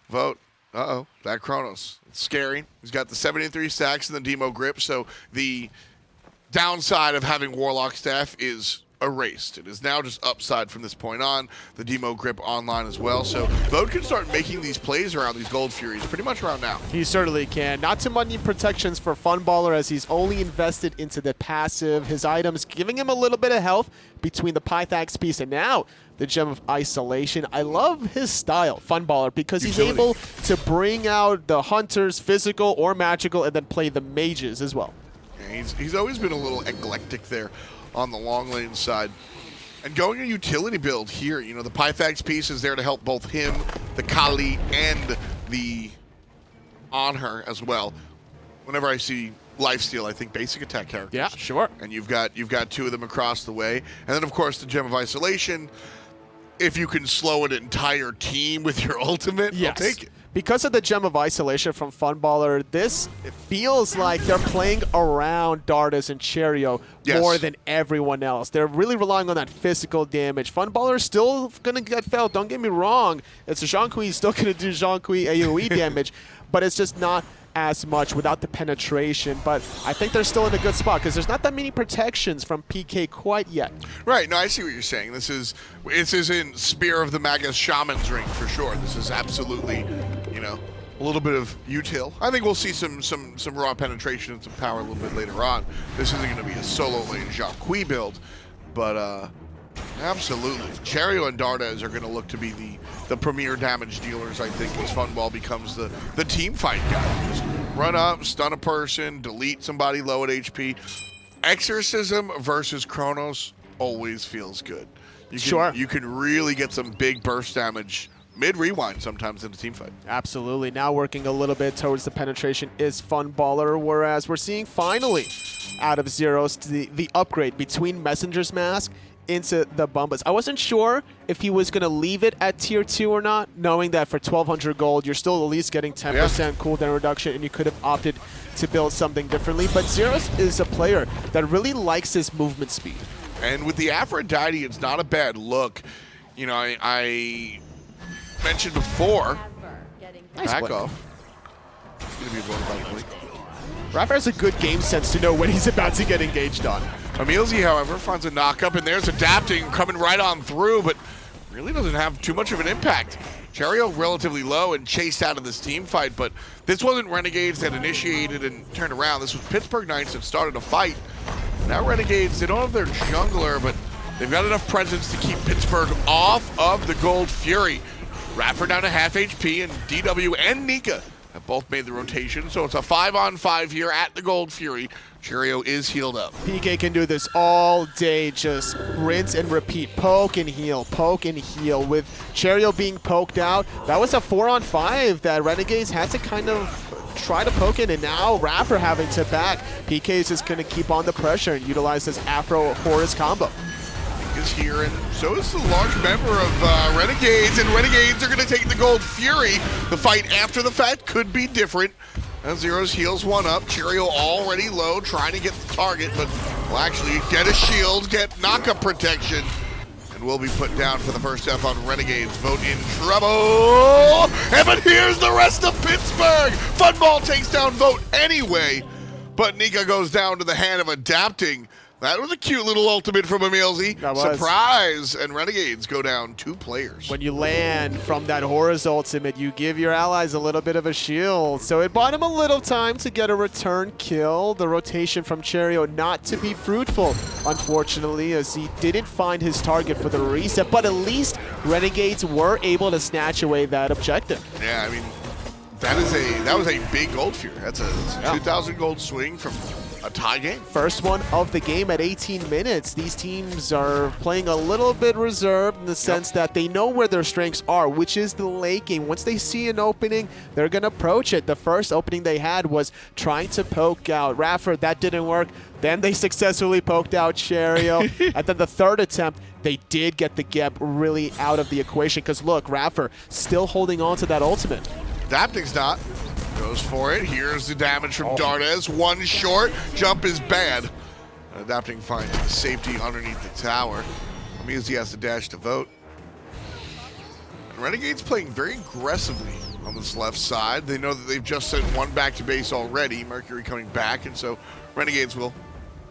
Vote, that Chronos, it's scary. He's got the 73 stacks and the demo grip, so the downside of having Warlock staff is erased. It is now just upside from this point on. The demo grip online as well. So Vote can start making these plays around these Gold Furies pretty much around now. He certainly can. Not too many protections for Funballer as he's only invested into the passive. His items giving him a little bit of health between the Pythax piece and now the Gem of Isolation. I love his style, Funballer, because he's able to bring out the hunters, physical or magical, and then play the mages as well. He's always been a little eclectic there on the long lane side. And going a utility build here, you know, the Pythax piece is there to help both him, the Kali, and the Anhur as well. Whenever I see lifesteal, I think basic attack characters. Yeah, sure. And you've got 2 of them across the way. And then, of course, the Gem of Isolation. If you can slow an entire team with your ultimate, yes. I'll take it. Because of the Gem of Isolation from Funballer, this feels like they're playing around Dardez and Cherryo more than everyone else. They're really relying on that physical damage. Funballer is still going to get felt, don't get me wrong. It's a Zhong Kui, still going to do Zhong Kui AoE damage, but it's just not as much without the penetration. But I think they're still in a good spot because there's not that many protections from PK quite yet. Right, no, I see what you're saying. This is in Spear of the Magus Shaman's ring for sure. This is absolutely, you know, a little bit of util. I think we'll see some raw penetration and some power a little bit later on. This isn't going to be a solo lane Zhong build, but absolutely. Cherryo and Dardez are going to look to be the premier damage dealers, I think, as Funball becomes the team fight guy. Just run up, stun a person, delete somebody low at HP. Exorcism versus Chronos always feels good. You can really get some big burst damage mid-rewind sometimes in a team fight. Absolutely. Now working a little bit towards the penetration is Funballer, whereas we're seeing finally out of Zyrhoes the upgrade between Messenger's Mask into the Bumbas. I wasn't sure if he was going to leave it at tier 2 or not, knowing that for 1,200 gold, you're still at least getting 10% cooldown reduction, and you could have opted to build something differently. But Zyrhoes is a player that really likes his movement speed. And with the Aphrodite, it's not a bad look. You know, I mentioned before, back off. He's gonna be avoided by the blink. iRaffer has a good game sense to know when he's about to get engaged on. EmilZy, however, finds a knock-up, and there's adapting coming right on through, but really doesn't have too much of an impact. Cherryo relatively low and chased out of this team fight, but this wasn't Renegades that initiated and turned around. This was Pittsburgh Knights that started a fight. Now Renegades, they don't have their jungler, but they've got enough presence to keep Pittsburgh off of the Gold Fury. iRaffer down to half HP, and DW and Nika have both made the rotation, so it's a 5-on-5 here at the Gold Fury. Cherryo is healed up. PK can do this all day, just rinse and repeat, poke and heal, poke and heal. With Cherryo being poked out, that was a 4-on-5 that Renegades had to kind of try to poke in, and now iRaffer having to back. PK is just going to keep on the pressure and utilize this Afro-Horus combo. Is here, and so is the large member of Renegades, and Renegades are going to take the Gold Fury. The fight after the fact could be different. As Zyrhoes heals one up, Cherryo already low, trying to get the target, but will actually get a shield, get knock-up protection, and will be put down for the first F on Renegades. Vote in trouble! And but here's the rest of Pittsburgh! Funball takes down Vote anyway, but Nika goes down to the hand of adapting. That was a cute little ultimate from EmilZy. That was. Surprise! And Renegades go down 2 players. When you land from that Horus ultimate, you give your allies a little bit of a shield. So it bought him a little time to get a return kill. The rotation from Cherryo not to be fruitful, unfortunately, as he didn't find his target for the reset. But at least Renegades were able to snatch away that objective. Yeah, I mean, that was a big gold fury. That's a 2,000 gold swing from a tie game. First one of the game at 18 minutes. These teams are playing a little bit reserved in the sense that they know where their strengths are, which is the late game. Once they see an opening, they're going to approach it. The first opening they had was trying to poke out iRaffer. That didn't work. Then they successfully poked out Cherryo. And then the third attempt, they did get the Geb really out of the equation because, look, iRaffer still holding on to that ultimate. Adapting's not. Goes for it. Here's the damage from Dardez. One short. Jump is bad. Adapting finds safety underneath the tower. EmilZy has to dash to Vote. And Renegades playing very aggressively on this left side. They know that they've just sent one back to base already. Mercury coming back, and so Renegades will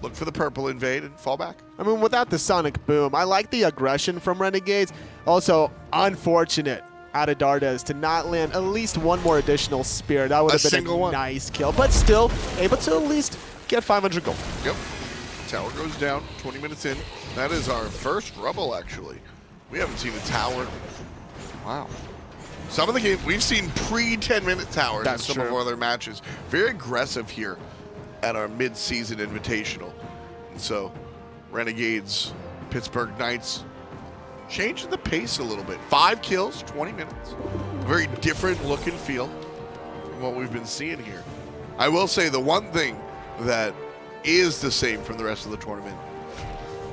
look for the purple invade and fall back. I mean, without the Sonic Boom, I like the aggression from Renegades. Also, unfortunate out of Dardez to not land at least one more additional spear. That would have been a nice kill, but still able to at least get 500 gold. Yep. Tower goes down 20 minutes in. That is our first rubble, actually. We haven't seen a tower. Wow. Some of the games, we've seen pre-10-minute towers in some of our other matches. Very aggressive here at our mid-season invitational. And so, Renegades, Pittsburgh Knights, changing the pace a little bit. 5 kills, 20 minutes. Very different look and feel from what we've been seeing here. I will say the one thing that is the same from the rest of the tournament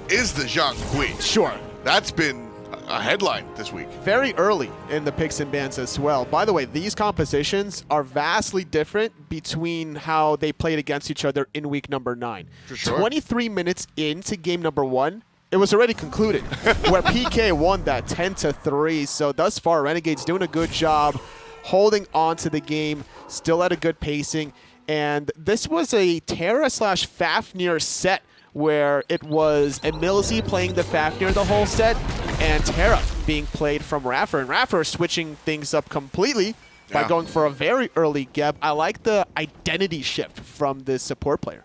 is the Zhong. Sure. That's been a headline this week. Very early in the picks and bans as well. By the way, these compositions are vastly different between how they played against each other in week number 9. For sure. 23 minutes into game number 1, it was already concluded, where PK won that 10-3. So thus far, Renegades doing a good job holding on to the game, still at a good pacing. And this was a Terra/Fafnir set where it was EmilZy playing the Fafnir the whole set and Terra being played from iRaffer. And iRaffer switching things up completely by Yeah. going for a very early gap. I like the identity shift from this support player.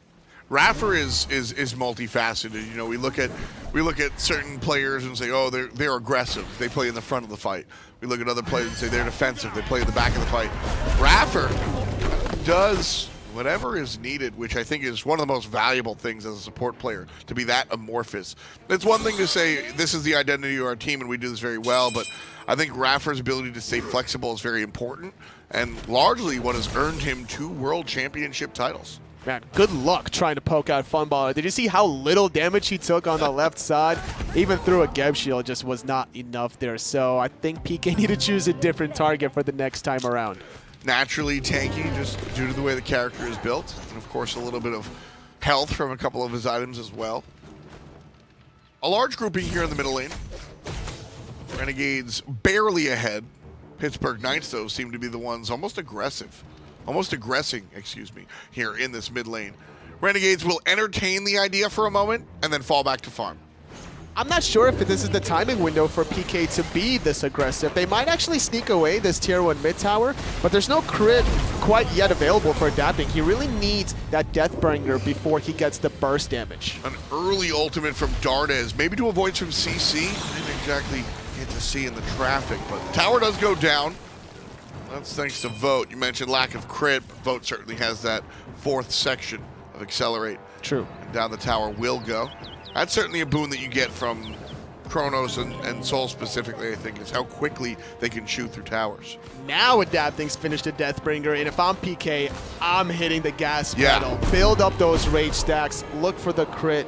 iRaffer is multifaceted. You know, we look at certain players and say, oh, they're aggressive. They play in the front of the fight. We look at other players and say they're defensive. They play in the back of the fight. iRaffer does whatever is needed, which I think is one of the most valuable things as a support player, to be that amorphous. It's one thing to say this is the identity of our team and we do this very well, but I think iRaffer's ability to stay flexible is very important and largely what has earned him 2 world championship titles. Man, good luck trying to poke out Funballer. Did you see how little damage he took on the left side? Even through a Geb shield just was not enough there. So I think PK need to choose a different target for the next time around. Naturally tanky just due to the way the character is built. And of course a little bit of health from a couple of his items as well. A large grouping here in the middle lane. Renegades barely ahead. Pittsburgh Knights though seem to be the ones almost aggressing, excuse me, here in this mid lane. Renegades will entertain the idea for a moment and then fall back to farm. I'm not sure if this is the timing window for PK to be this aggressive. They might actually sneak away this tier 1 mid tower, but there's no crit quite yet available for adapting. He really needs that Deathbringer before he gets the burst damage. An early ultimate from Dardez, maybe to avoid some CC. Didn't exactly get to see in the traffic, but tower does go down. That's thanks to Vote. You mentioned lack of crit. Vote certainly has that 4th section of Accelerate. True. And down the tower will go. That's certainly a boon that you get from Chronos and Soul specifically, I think, is how quickly they can shoot through towers. Now Adapting's finished the Deathbringer, and if I'm PK, I'm hitting the gas pedal. Build up those rage stacks, look for the crit.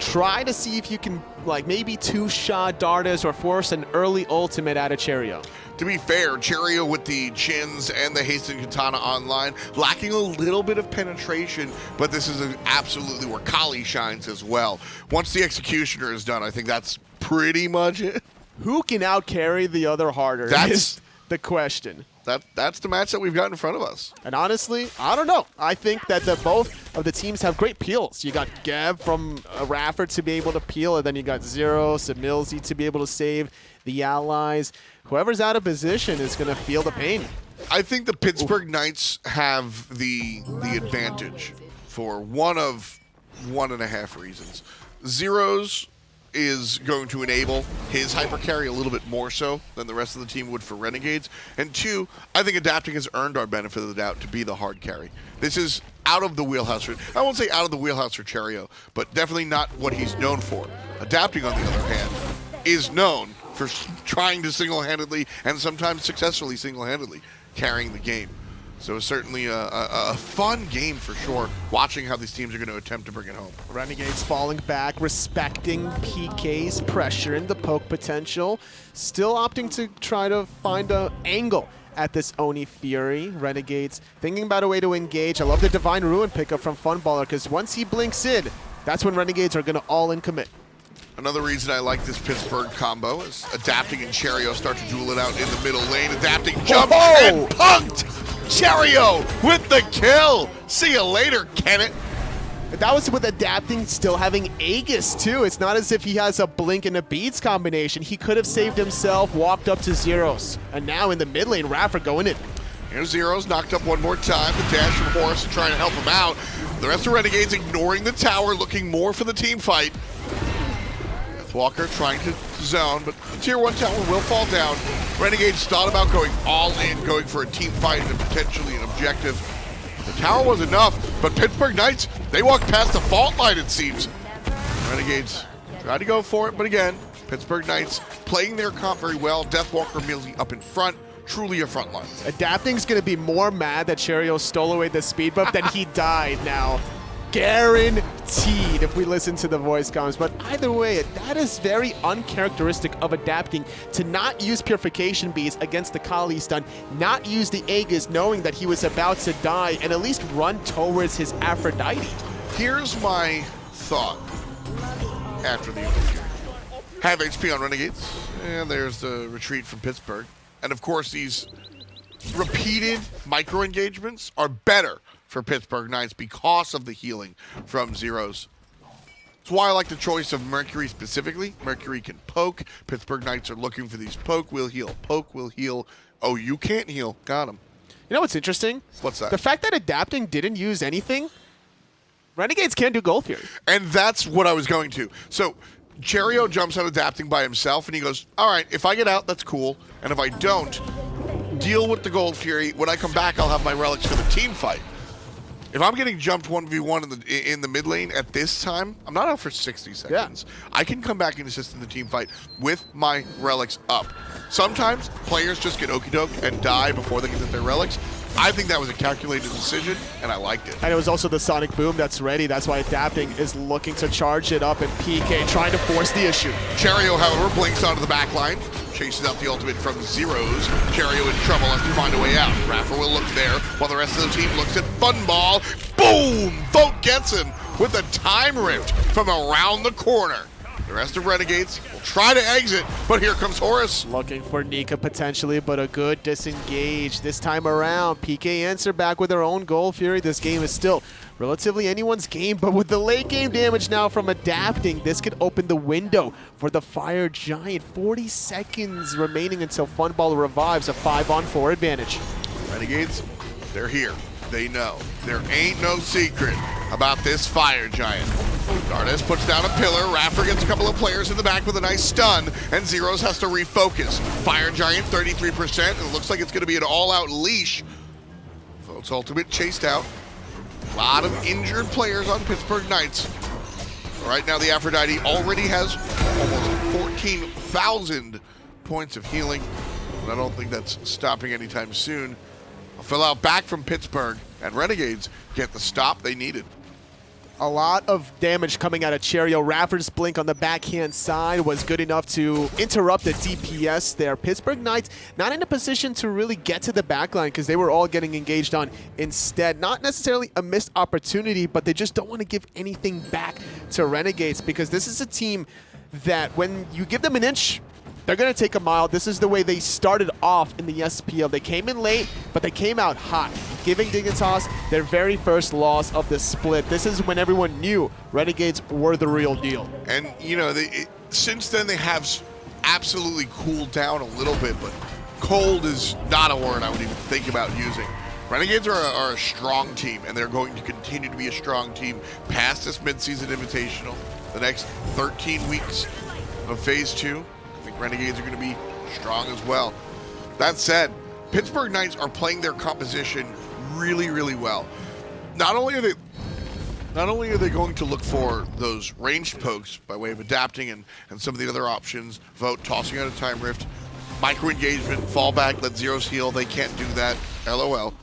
Try to see if you can, like, maybe 2-shot Dardez or force an early ultimate out of Cherryo. To be fair, Cherryo with the chins and the hastened katana online, lacking a little bit of penetration, but this is absolutely where Kali shines as well. Once the executioner is done, I think that's pretty much it. Who can outcarry the other harder? Is the question. That's the match that we've got in front of us. And honestly, I don't know. I think that both of the teams have great peels. You got Geb from iRaffer to be able to peel, and then you got Zyrhoes, EmilZy to be able to save the allies. Whoever's out of position is going to feel the pain. I think the Pittsburgh Knights have the advantage for one of 1.5 reasons. Zyrhoes is going to enable his hyper carry a little bit more so than the rest of the team would for Renegades. And 2, I think Adapting has earned our benefit of the doubt to be the hard carry. This is out of the wheelhouse for, I won't say out of the wheelhouse for Cherryo, but definitely not what he's known for. Adapting, on the other hand, is known for trying to single-handedly and sometimes successfully single-handedly carrying the game. So it's certainly a fun game for sure, watching how these teams are going to attempt to bring it home. Renegades falling back, respecting PK's pressure and the poke potential. Still opting to try to find an angle at this Oni Fury. Renegades thinking about a way to engage. I love the Divine Ruin pickup from Funballer, because once he blinks in, that's when Renegades are going to all-in commit. Another reason I like this Pittsburgh combo is Adapting and Cherryo start to duel it out in the middle lane. Adapting jumps and punked Cherryo with the kill. See you later, Kenneth. That was with Adapting still having Aegis too. It's not as if he has a blink and a beads combination. He could have saved himself, walked up to Zyrhoes. And now in the mid lane, iRaffer going in. Here's Zyrhoes, knocked up one more time. The dash from Horus to trying to help him out. The rest of Renegades ignoring the tower, looking more for the team fight. Deathwalker trying to zone, but the tier 1 tower will fall down. Renegades thought about going all in, going for a team fight and potentially an objective. The tower was enough, but Pittsburgh Knights, they walked past the fault line, it seems. Renegades tried to go for it, but again, Pittsburgh Knights playing their comp very well. Deathwalker, EmilZy up in front, truly a front line. Adapting's going to be more mad that Cherryo stole away the speed buff than he died now. Guaranteed if we listen to the voice comms. But either way, that is very uncharacteristic of Adapting to not use Purification Beads against the Kali stun, not use the Aegis knowing that he was about to die, and at least run towards his Aphrodite. Here's my thought after the interview. Have HP on Renegades, and there's the retreat from Pittsburgh. And of course, these repeated micro-engagements are better for Pittsburgh Knights because of the healing from Zyrhoes. That's why I like the choice of Mercury specifically. Mercury can poke. Pittsburgh Knights are looking for these poke will heal. Poke will heal. Oh, you can't heal. Got him. You know what's interesting? What's that? The fact that Adapting didn't use anything, Renegades can't do Gold Fury. And that's what I was going to. So Cherryo jumps out Adapting by himself, and he goes, all right, if I get out, that's cool. And if I don't, deal with the Gold Fury. When I come back, I'll have my relics for the team fight. If I'm getting jumped 1v1 in the mid lane at this time, I'm not out for 60 seconds. Yeah. I can come back and assist in the team fight with my relics up. Sometimes players just get okie doke and die before they get their relics. I think that was a calculated decision, and I liked it. And it was also the Sonic Boom that's ready. That's why Adapting is looking to charge it up, and PK trying to force the issue. Cherryo, however, blinks onto the back line, chases out the ultimate from Zyrhoes. Cherryo in trouble, has to find a way out. iRaffer will look there, while the rest of the team looks at Funball. Boom! Vote gets him with a time rift from around the corner. The rest of Renegades will try to exit, but here comes Horus. Looking for Nika potentially, but a good disengage this time around. PK answer back with their own Gold Fury. This game is still relatively anyone's game, but with the late game damage now from Adapting, this could open the window for the Fire Giant. 40 seconds remaining until Funballer revives, a 5-on-4 advantage. Renegades, they're here. They know. There ain't no secret about this Fire Giant. Dardez puts down a pillar. iRaffer gets a couple of players in the back with a nice stun, and Zyrhoes has to refocus. Fire Giant, 33%, and it looks like it's going to be an all-out leash. Vote's ultimate chased out. A lot of injured players on Pittsburgh Knights. Right now, the Aphrodite already has almost 14,000 points of healing, but I don't think that's stopping anytime soon. A fill out back from Pittsburgh, and Renegades get the stop they needed. A lot of damage coming out of Cherryo. iRaffer's blink on the backhand side was good enough to interrupt the DPS there. Pittsburgh Knights not in a position to really get to the backline because they were all getting engaged on instead. Not necessarily a missed opportunity, but they just don't want to give anything back to Renegades because this is a team that when you give them an inch, they're going to take a mile. This is the way they started off in the SPL. They came in late, but they came out hot, giving Dignitas their very first loss of the split. This is when everyone knew Renegades were the real deal. And, you know, since then they have absolutely cooled down a little bit, but cold is not a word I would even think about using. Renegades are a strong team, and they're going to continue to be a strong team past this midseason invitational. The next 13 weeks of Phase 2. Renegades are going to be strong as well. That said, Pittsburgh Knights are playing their composition really, really well. Not only are they going to look for those ranged pokes by way of Adapting and some of the other options, Vote tossing out a time rift, micro engagement, fallback, let Zyrhoes heal. They can't do that, LOL.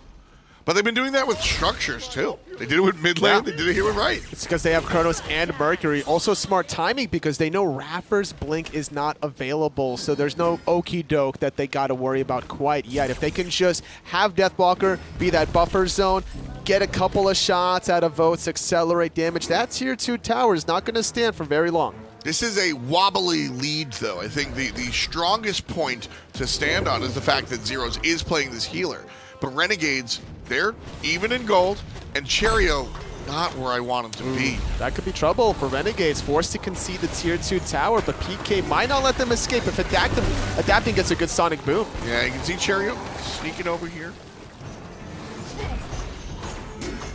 But they've been doing that with structures too. They did it with mid lane, they did it here with right. It's because they have Chronos and Mercury. Also smart timing because they know iRaffer's blink is not available, so there's no okie doke that they got to worry about quite yet. If they can just have Deathwalker be that buffer zone, get a couple of shots out of Votes, accelerate damage, that tier 2 tower is not going to stand for very long. This is a wobbly lead, though. I think the strongest point to stand on is the fact that Zyrhoes is playing this healer. But Renegades, they're even in gold, and Cherryo, not where I want him to be. That could be trouble for Renegades, forced to concede the tier 2 tower, but PK might not let them escape if Adapting gets a good Sonic Boom. Yeah, you can see Cherryo sneaking over here.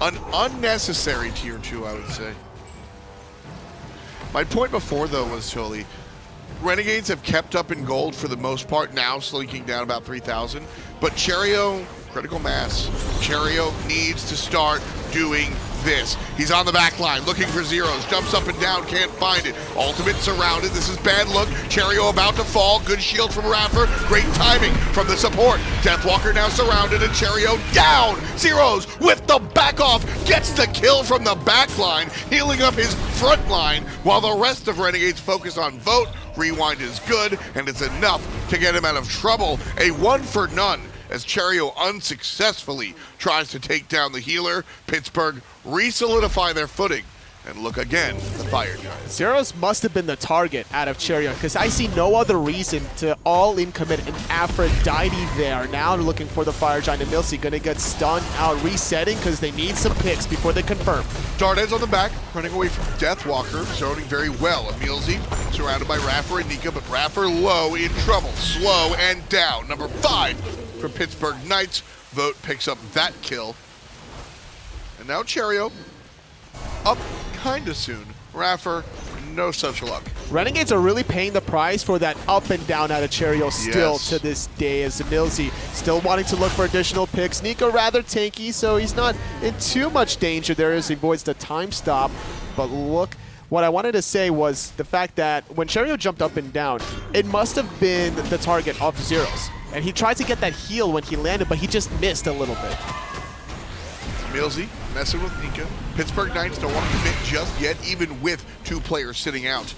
An unnecessary tier 2, I would say. My point before, though, was totally, Renegades have kept up in gold for the most part, now slinking down about 3,000, but Cherryo, critical mass. Cherryo needs to start doing this. He's on the back line, looking for Zyrhoes, jumps up and down, can't find it. Ultimate surrounded, this is bad look. Cherryo about to fall, good shield from iRaffer, great timing from the support. Deathwalker now surrounded and Cherryo down. Zyrhoes with the back off, gets the kill from the back line, healing up his front line, while the rest of Renegades focus on Vote. Rewind is good, and it's enough to get him out of trouble. A 1 for none as Cherryo unsuccessfully tries to take down the healer. Pittsburgh re-solidify their footing and look again at the Fire Giant. Zyrhoes must have been the target out of Cherryo because I see no other reason to all-in commit an Aphrodite there. Now they're looking for the Fire Giant. EmilZy going to get stunned out, resetting because they need some picks before they confirm. Dardez on the back, running away from Deathwalker, zoning very well. EmilZy surrounded by iRaffer and Nika, but iRaffer low, in trouble, slow and down. Number 5 for Pittsburgh Knights. Vote picks up that kill. And now Cherryo up kinda soon. iRaffer, no such luck. Renegades are really paying the price for that up and down out of Cherryo still Yes. to this day, as EmilZy still wanting to look for additional picks. Nika rather tanky, so he's not in too much danger there as he avoids the time stop. But look, what I wanted to say was the fact that when Cherryo jumped up and down, it must have been the target of Zyrhoes. And he tried to get that heal when he landed, but he just missed a little bit. EmilZy messing with Nika. Pittsburgh Knights don't want to commit just yet, even with 2 players sitting out.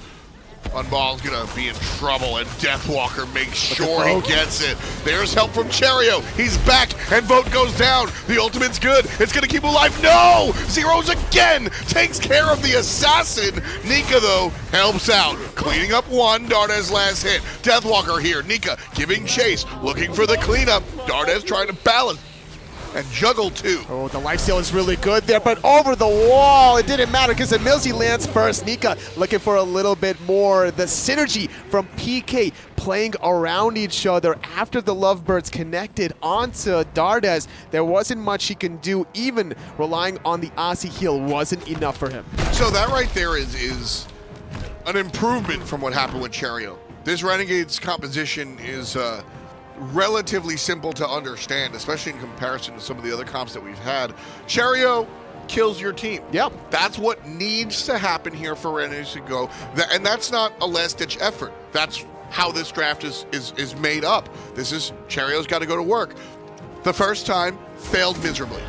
Funball's gonna be in trouble, and Deathwalker makes sure he gets it. There's help from Cherryo. He's back, and Vote goes down. The ultimate's good. It's gonna keep him alive. No! Zyrhoes again takes care of the assassin. Nika, though, helps out. Cleaning up one, Dardez last hit. Deathwalker here. Nika giving chase, looking for the cleanup. Dardez trying to balance and juggle too. Oh, the lifesteal is really good there, but over the wall, it didn't matter because EmilZy lands first. Nika looking for a little bit more. The synergy from PK playing around each other after the Lovebirds connected onto Dardez. There wasn't much he can do. Even relying on the Aussie heal wasn't enough for him. So that right there is an improvement from what happened with Cherryo. This Renegades composition is relatively simple to understand, especially in comparison to some of the other comps that we've had. Cherryo kills your team. Yep. That's what needs to happen here for Renegades to go. And that's not a last-ditch effort. That's how this draft is made up. This is Cherryo's got to go to work. The first time, failed miserably.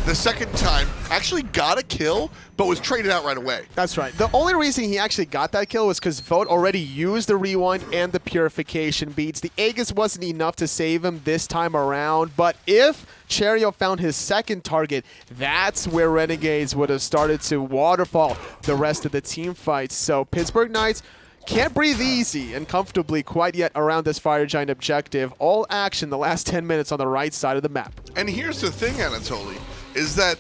The second time, actually got a kill, but was traded out right away. That's right. The only reason he actually got that kill was because Vote already used the rewind and the purification beats. The Aegis wasn't enough to save him this time around, but if Cherryo found his second target, that's where Renegades would have started to waterfall the rest of the team fights. So Pittsburgh Knights can't breathe easy and comfortably quite yet around this Fire Giant objective. All action the last 10 minutes on the right side of the map. And here's the thing, Anatoly, is that,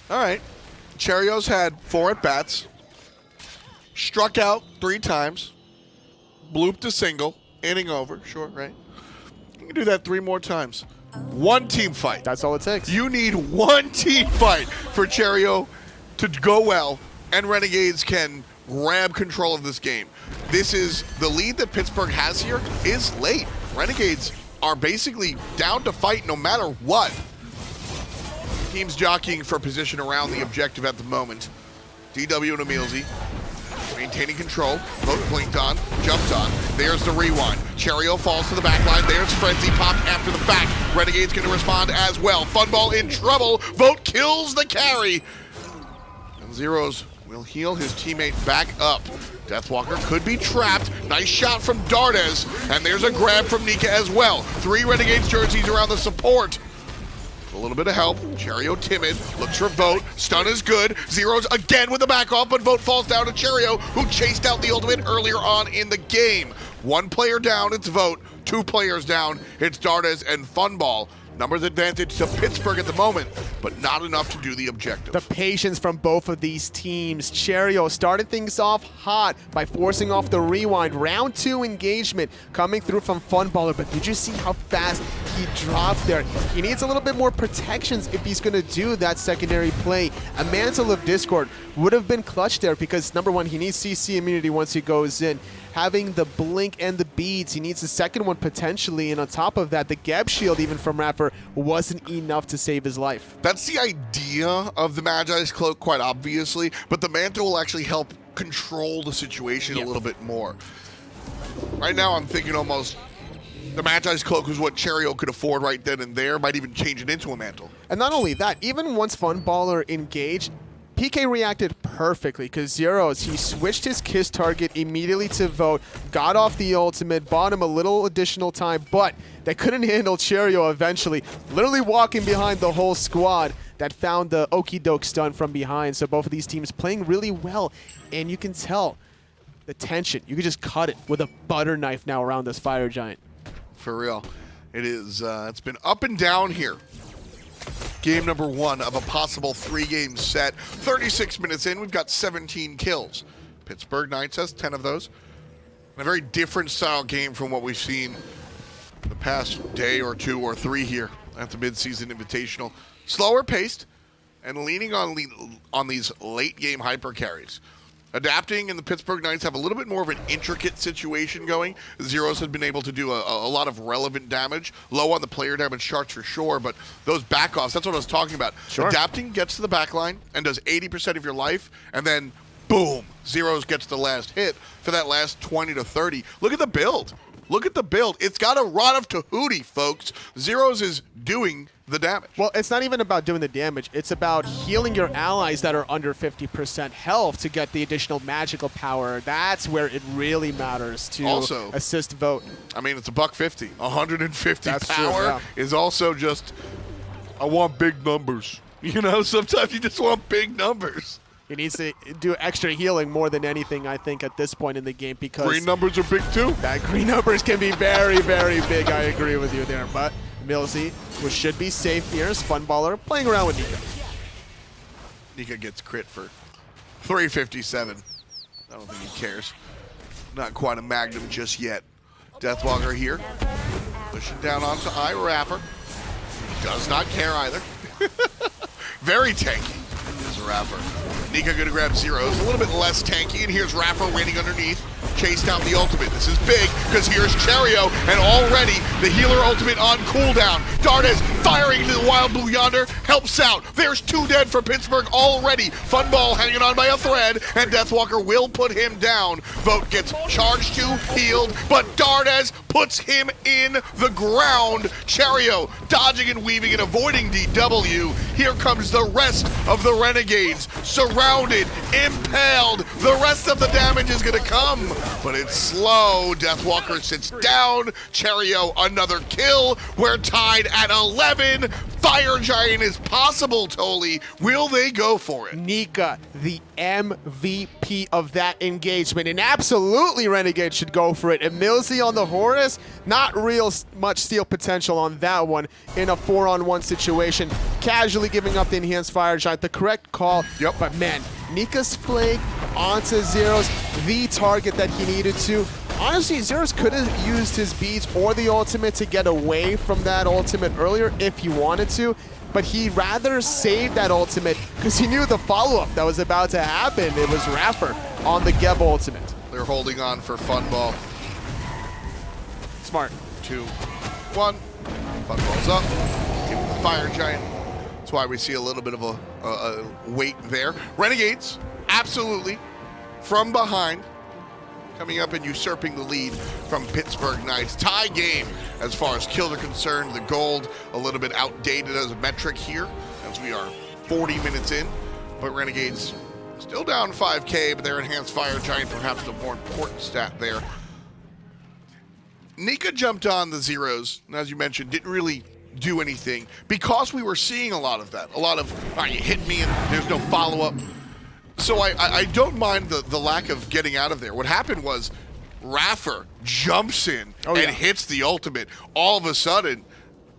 all right, Cherryo's had 4 at-bats, struck out 3 times, blooped a single, inning over, sure, right? You can do that 3 more times. 1 team fight. That's all it takes. You need 1 team fight for Cherryo to go well, and Renegades can grab control of this game. This is the lead that Pittsburgh has here is late. Renegades are basically down to fight no matter what. Teams jockeying for position around the objective at the moment. DW and EmilZy maintaining control. Vote blinked on, jumped on. There's the rewind. Cherryo falls to the back line. There's Frenzy pop after the fact. Renegade's going to respond as well. Funball in trouble. Vote kills the carry. And Zyrhoes will heal his teammate back up. Deathwalker could be trapped. Nice shot from Dardez. And there's a grab from Nika as well. 3 Renegades jerseys around the support. A little bit of help. Cherryo timid. Looks for Vote. Stun is good. Zyrhoes again with the back off, but Vote falls down to Cherryo, who chased out the ultimate earlier on in the game. 1 player down, it's Vote. 2 players down, it's Dardez and Funball. Numbers advantage to Pittsburgh at the moment, but not enough to do the objective. The patience from both of these teams. Cherryo started things off hot by forcing off the rewind. Round 2 engagement coming through from Funballer, but did you see how fast he dropped there? He needs a little bit more protections if he's going to do that secondary play. A Mantle of Discord would have been clutch there because, number 1, he needs CC immunity once he goes in. Having the blink and the beads, he needs the second one potentially, and on top of that, the Geb shield even from iRaffer wasn't enough to save his life. That's the idea of the Magi's Cloak, quite obviously, but the Mantle will actually help control the situation a little bit more. Right now, I'm thinking almost the Magi's Cloak was what Cherryo could afford right then and there, might even change it into a Mantle. And not only that, even once Funballer engaged, PK reacted perfectly because Zyrhoes, he switched his kiss target immediately to Vote, got off the ultimate, bought him a little additional time, but they couldn't handle Cherryo eventually, literally walking behind the whole squad that found the okie doke stun from behind. So both of these teams playing really well, and you can tell the tension. You can just cut it with a butter knife now around this Fire Giant. For real. It is, it's been up and down here. Game number 1 of a possible 3-game set. 36 minutes in, we've got 17 kills. Pittsburgh Knights has 10 of those. A very different style game from what we've seen the past day or 2 or 3 here at the mid-season invitational. Slower paced and leaning on these late game hyper carries. Adapting, and the Pittsburgh Knights have a little bit more of an intricate situation going. Zyrhoes had been able to do a lot of relevant damage, low on the player damage charts for sure, but those backoffs, that's what I was talking about. Sure. Adapting gets to the back line and does 80% of your life, and then boom, Zyrhoes gets the last hit for that last 20 to 30. Look at the build. Look at the build. It's got a Rod of Tahuti, folks. Zyrhoes is doing the damage. Well, it's not even about doing the damage. It's about healing your allies that are under 50% health to get the additional magical power. That's where it really matters to Also, assist vote. I mean, it's $150. 150 That's power true, yeah. is also just, I want big numbers. You know, sometimes you just want big numbers. He needs to do extra healing more than anything, I think, at this point in the game, because Green numbers are big too. that green numbers can be very, very big. I agree with you there. But EmilZy, which should be safe here, is Funballer playing around with Nika. Nika gets crit for 357. I don't think he cares. Not quite a Magnum just yet. Deathwalker here. Pushing down onto iRaffer. Does not care either. Very tanky is Raffer. Nika gonna grab Zyrhoes, a little bit less tanky, and here's Raffer waiting underneath, chased out the ultimate. This is big, because here's Cherryo, and already the healer ultimate on cooldown. Dardez firing into the wild blue yonder, helps out. There's 2 dead for Pittsburgh already. Funball hanging on by a thread, and Deathwalker will put him down. Vote gets charged to, healed, but Dardez puts him in the ground. Cherryo dodging and weaving and avoiding DW. Here comes the rest of the Renegades, surrounded, impaled. The rest of the damage is gonna come, but it's slow. Deathwalker sits down. Cherryo another kill. We're tied at 11. Fire Giant is possible, Toli. Will they go for it? Nika, the MVP of that engagement, and absolutely Renegade should go for it. EmilZy on the Horus, not real much steal potential on that one in a 4-on-1 situation. Casually giving up the enhanced Fire Giant, the correct call. Yep. But man, Nika's flag onto Zyrhoes, the target that he needed to. Honestly, Zyrhoes could have used his beads or the ultimate to get away from that ultimate earlier if he wanted to, but he rather saved that ultimate because he knew the follow-up that was about to happen. It was Raffer on the Geb ultimate. They're holding on for Funball. Smart. 2, 1. Funball's up. Give him the Fire Giant. That's why we see a little bit of a wait there. Renegades, absolutely, from behind, coming up and usurping the lead from Pittsburgh Knights. Tie game as far as kills are concerned. The gold a little bit outdated as a metric here as we are 40 minutes in. But Renegades still down 5K, but their enhanced Fire Giant perhaps the more important stat there. Nika jumped on the Zyrhoes, and as you mentioned, didn't really do anything because we were seeing a lot of that. A lot of, all right, you hit me and there's no follow-up. So I don't mind the lack of getting out of there. What happened was Raffer jumps in and hits the ultimate. All of a sudden,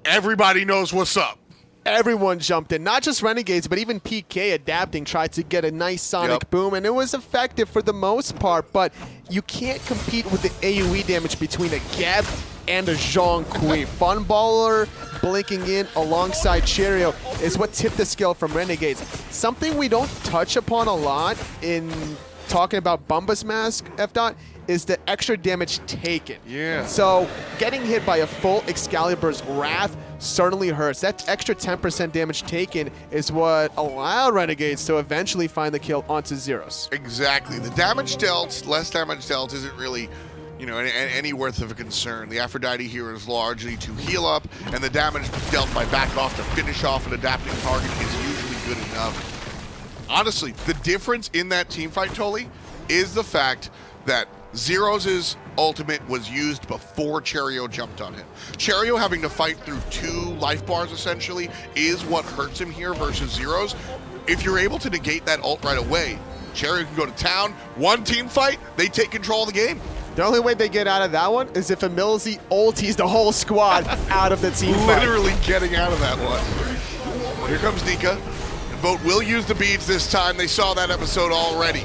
everybody knows what's up. Everyone jumped in, not just Renegades, but even PK adapting, tried to get a nice sonic boom, and it was effective for the most part, but you can't compete with the AoE damage between a Geb and a Zhong Kui. Funballer blinking in alongside Cherryo is what tipped the scale from Renegades. Something we don't touch upon a lot in talking about Bumba's Mask, F-Dot, is the extra damage taken. Yeah. So getting hit by a full Excalibur's Wrath certainly hurts. That extra 10% damage taken is what allowed Renegades to eventually find the kill onto Zyrhoes. Exactly. The damage dealt, less damage dealt isn't really, you know, any worth of a concern. The Aphrodite here is largely to heal up, and the damage dealt by back off to finish off an adapting target is usually good enough. Honestly, the difference in that teamfight, Toli, is the fact that Zyrhoes' ultimate was used before Cherryo jumped on him. Cherryo having to fight through 2 life bars, essentially, is what hurts him here versus Zyrhoes. If you're able to negate that ult right away, Cherryo can go to town, 1 team fight, they take control of the game. The only way they get out of that one is if EmilZy ulties the whole squad out of the team fight. Literally getting out of that one. Here comes Nika. And Vote will use the beads this time. They saw that episode already.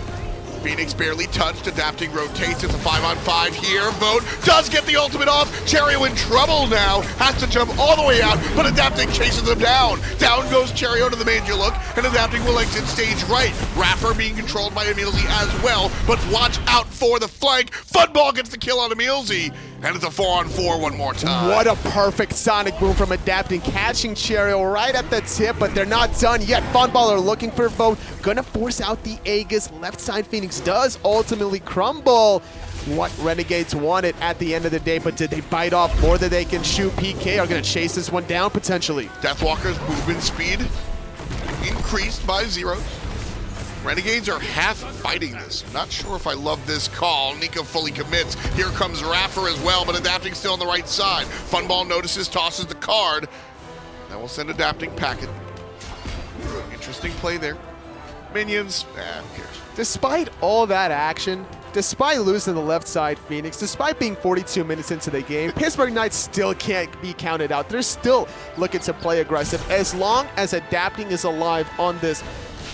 Phoenix barely touched, adapting rotates. It's a 5-on-5 here. Vote does get the ultimate off. Cherryo in trouble now. Has to jump all the way out, but adapting chases him down. Down goes Cherryo to the major look, and adapting will exit stage right. iRaffer being controlled by EmilZy as well, but watch out for the flank. Funball gets the kill on EmilZy, and it's a 4-on-4 one more time. What a perfect sonic boom from adapting, catching Cherryo right at the tip, but they're not done yet. Funballer looking for Vote, gonna force out the Aegis. Left side Phoenix does ultimately crumble. What Renegades wanted at the end of the day, but did they bite off more than they can shoot? PK are gonna chase this one down potentially. Deathwalker's movement speed increased by Zyrhoes. Renegades are half fighting this. Not sure if I love this call. Nika fully commits. Here comes iRaffer as well, but adapting still on the right side. Funball notices, tosses the card. That will send adapting packet. Interesting play there. Minions, who cares? Despite all that action, despite losing the left side Phoenix, despite being 42 minutes into the game, Pittsburgh Knights still can't be counted out. They're still looking to play aggressive as long as adapting is alive on this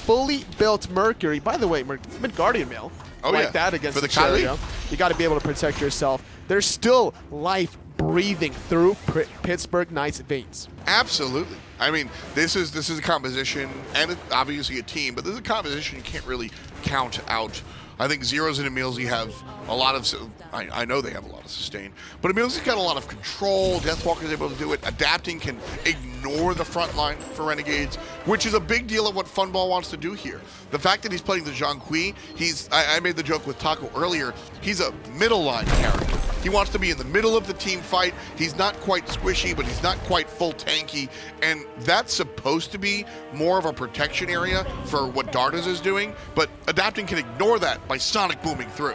fully built Mercury. By the way, mid-Guardian Mail, that against for the Cherryo. You got to be able to protect yourself. There's still life breathing through Pittsburgh Knights' veins. Absolutely. I mean, this is a composition, and it's obviously a team, but this is a composition you can't really count out. I think Zyrhoes and EmilZy have a lot of, I know they have a lot of sustain, but EmilZy's got a lot of control. Deathwalker's able to do it. Adapting can ignore the front line for Renegades, which is a big deal of what Funball wants to do here. The fact that he's playing the Zhong, I made the joke with Taco earlier, he's a middle line character. He wants to be in the middle of the team fight. He's not quite squishy, but he's not quite full tanky, and that's supposed to be more of a protection area for what Dardez is doing, but adapting can ignore that by sonic booming through.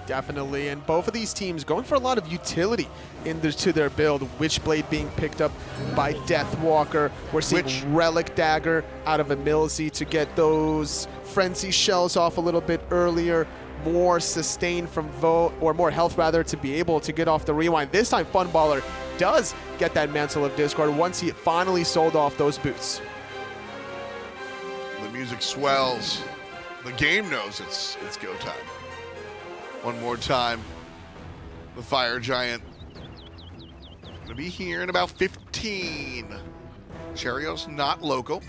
Definitely, and both of these teams going for a lot of utility into their build. Witchblade being picked up by Deathwalker. We're seeing Relic Dagger out of EmilZy to get those Frenzy Shells off a little bit earlier. More sustain from Vote, or more health rather, to be able to get off the rewind. This time Funballer does get that Mantle of Discord once he finally sold off those boots. The music swells. The game knows it's go time. One more time. The Fire Giant gonna be here in about 15. Cherryo's not local.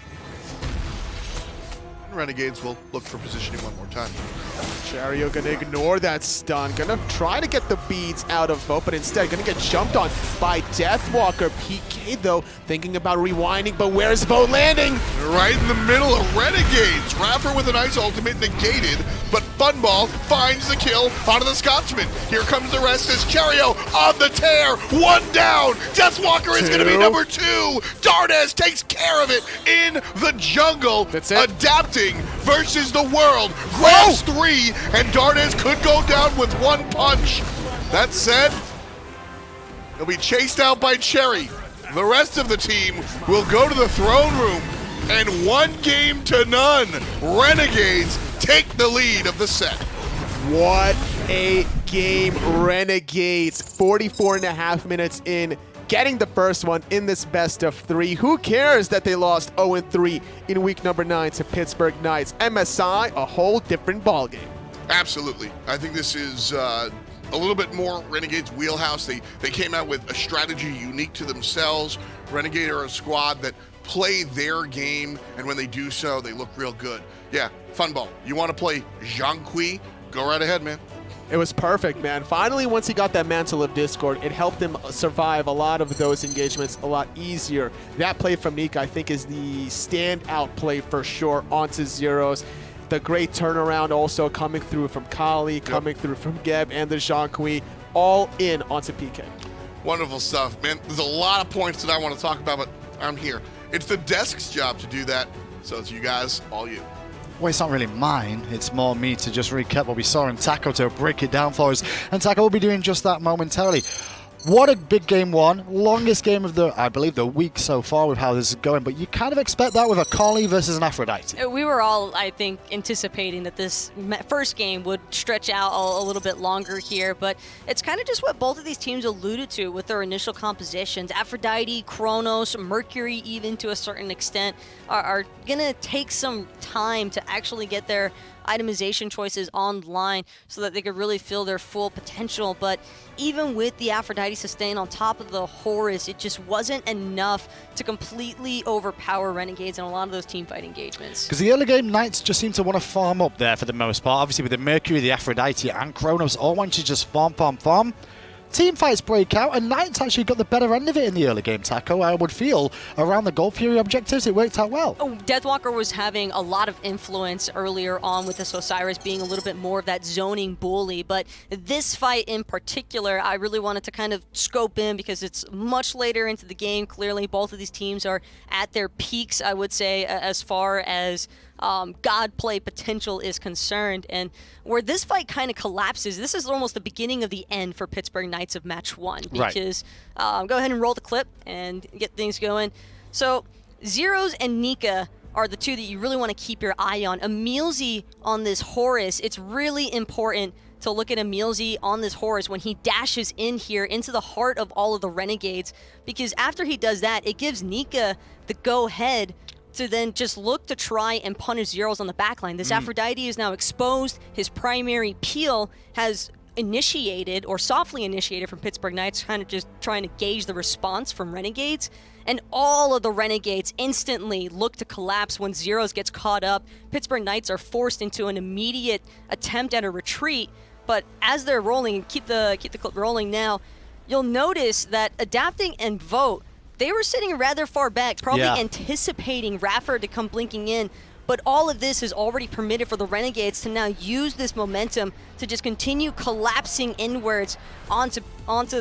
Renegades will look for positioning one more time. Cherryo gonna ignore that stun, gonna try to get the beads out of Vote, but instead gonna get jumped on by Deathwalker. PK though, thinking about rewinding, but where's Vote landing? Right in the middle of Renegades. iRaffer with a nice ultimate negated, but Funball finds the kill onto the Scotsman. Here comes the rest as Cherryo on the tear. One down. Deathwalker is gonna be number 2. Dardez takes care of it in the jungle. That's it. Adapting versus the world. Grabs 3, and Dardez could go down with one punch. That said, he'll be chased out by Cherry. The rest of the team will go to the throne room, and 1-0 Renegades take the lead of the set. What a game, Renegades. 44.5 minutes in, getting the first one in this best of 3. Who cares that they lost 0-3 in week number 9 to Pittsburgh Knights? MSI, a whole different ballgame. Absolutely. I think this is a little bit more Renegades' wheelhouse. They came out with a strategy unique to themselves. Renegade are a squad that play their game, and when they do so, they look real good. Yeah, Funball, you want to play Zhong, go right ahead, man. It was perfect, man. Finally, once he got that Mantle of Discord, it helped him survive a lot of those engagements a lot easier. That play from Nika, I think, is the standout play for sure onto Zyrhoes. The great turnaround also coming through from Kali, coming through from Geb, and the Zhong, all in onto PK. Wonderful stuff, man. There's a lot of points that I want to talk about, but I'm here. It's the desk's job to do that, so it's you guys, all you. Well, it's not really mine. It's more me to just recap what we saw in Taco to break it down for us. And Taco will be doing just that momentarily. What a big game one. Longest game of the, I believe, the week so far with how this is going. But you kind of expect that with a Kali versus an Aphrodite. We were all, I think, anticipating that this first game would stretch out a little bit longer here. But it's kind of just what both of these teams alluded to with their initial compositions. Aphrodite, Chronos, Mercury, even to a certain extent, are going to take some time to actually get their itemization choices online so that they could really feel their full potential. But even with the Aphrodite sustain on top of the Horus, it just wasn't enough to completely overpower Renegades in a lot of those teamfight engagements. Because the early game Knights just seem to want to farm up there for the most part. Obviously with the Mercury, the Aphrodite and Chronos all want to just farm. Team fights break out, and Knights actually got the better end of it in the early game, Taco. I would feel around the Gold Fury objectives, it worked out well. Oh, Deathwalker was having a lot of influence earlier on with this Osiris being a little bit more of that zoning bully, but this fight in particular, I really wanted to kind of scope in because it's much later into the game. Clearly, both of these teams are at their peaks, I would say, as far as god play potential is concerned, and where this fight kind of collapses, this is almost the beginning of the end for Pittsburgh Knights of match 1, because go ahead and roll the clip and get things going. So Zyrhoes and Nika are the two that you really want to keep your eye on. EmilZy on this Horus, it's really important to look at EmilZy on this Horus when he dashes in here into the heart of all of the Renegades, because after he does that, it gives Nika the go-ahead to then just look to try and punish Zyrhoes on the backline. This Aphrodite is now exposed. His primary peel has initiated, or softly initiated from Pittsburgh Knights, kind of just trying to gauge the response from Renegades. And all of the Renegades instantly look to collapse when Zyrhoes gets caught up. Pittsburgh Knights are forced into an immediate attempt at a retreat. But as they're rolling, and keep the clip rolling now, you'll notice that Adapting and Vote, they were sitting rather far back, probably anticipating iRaffer to come blinking in, but all of this is already permitted for the Renegades to now use this momentum to just continue collapsing inwards onto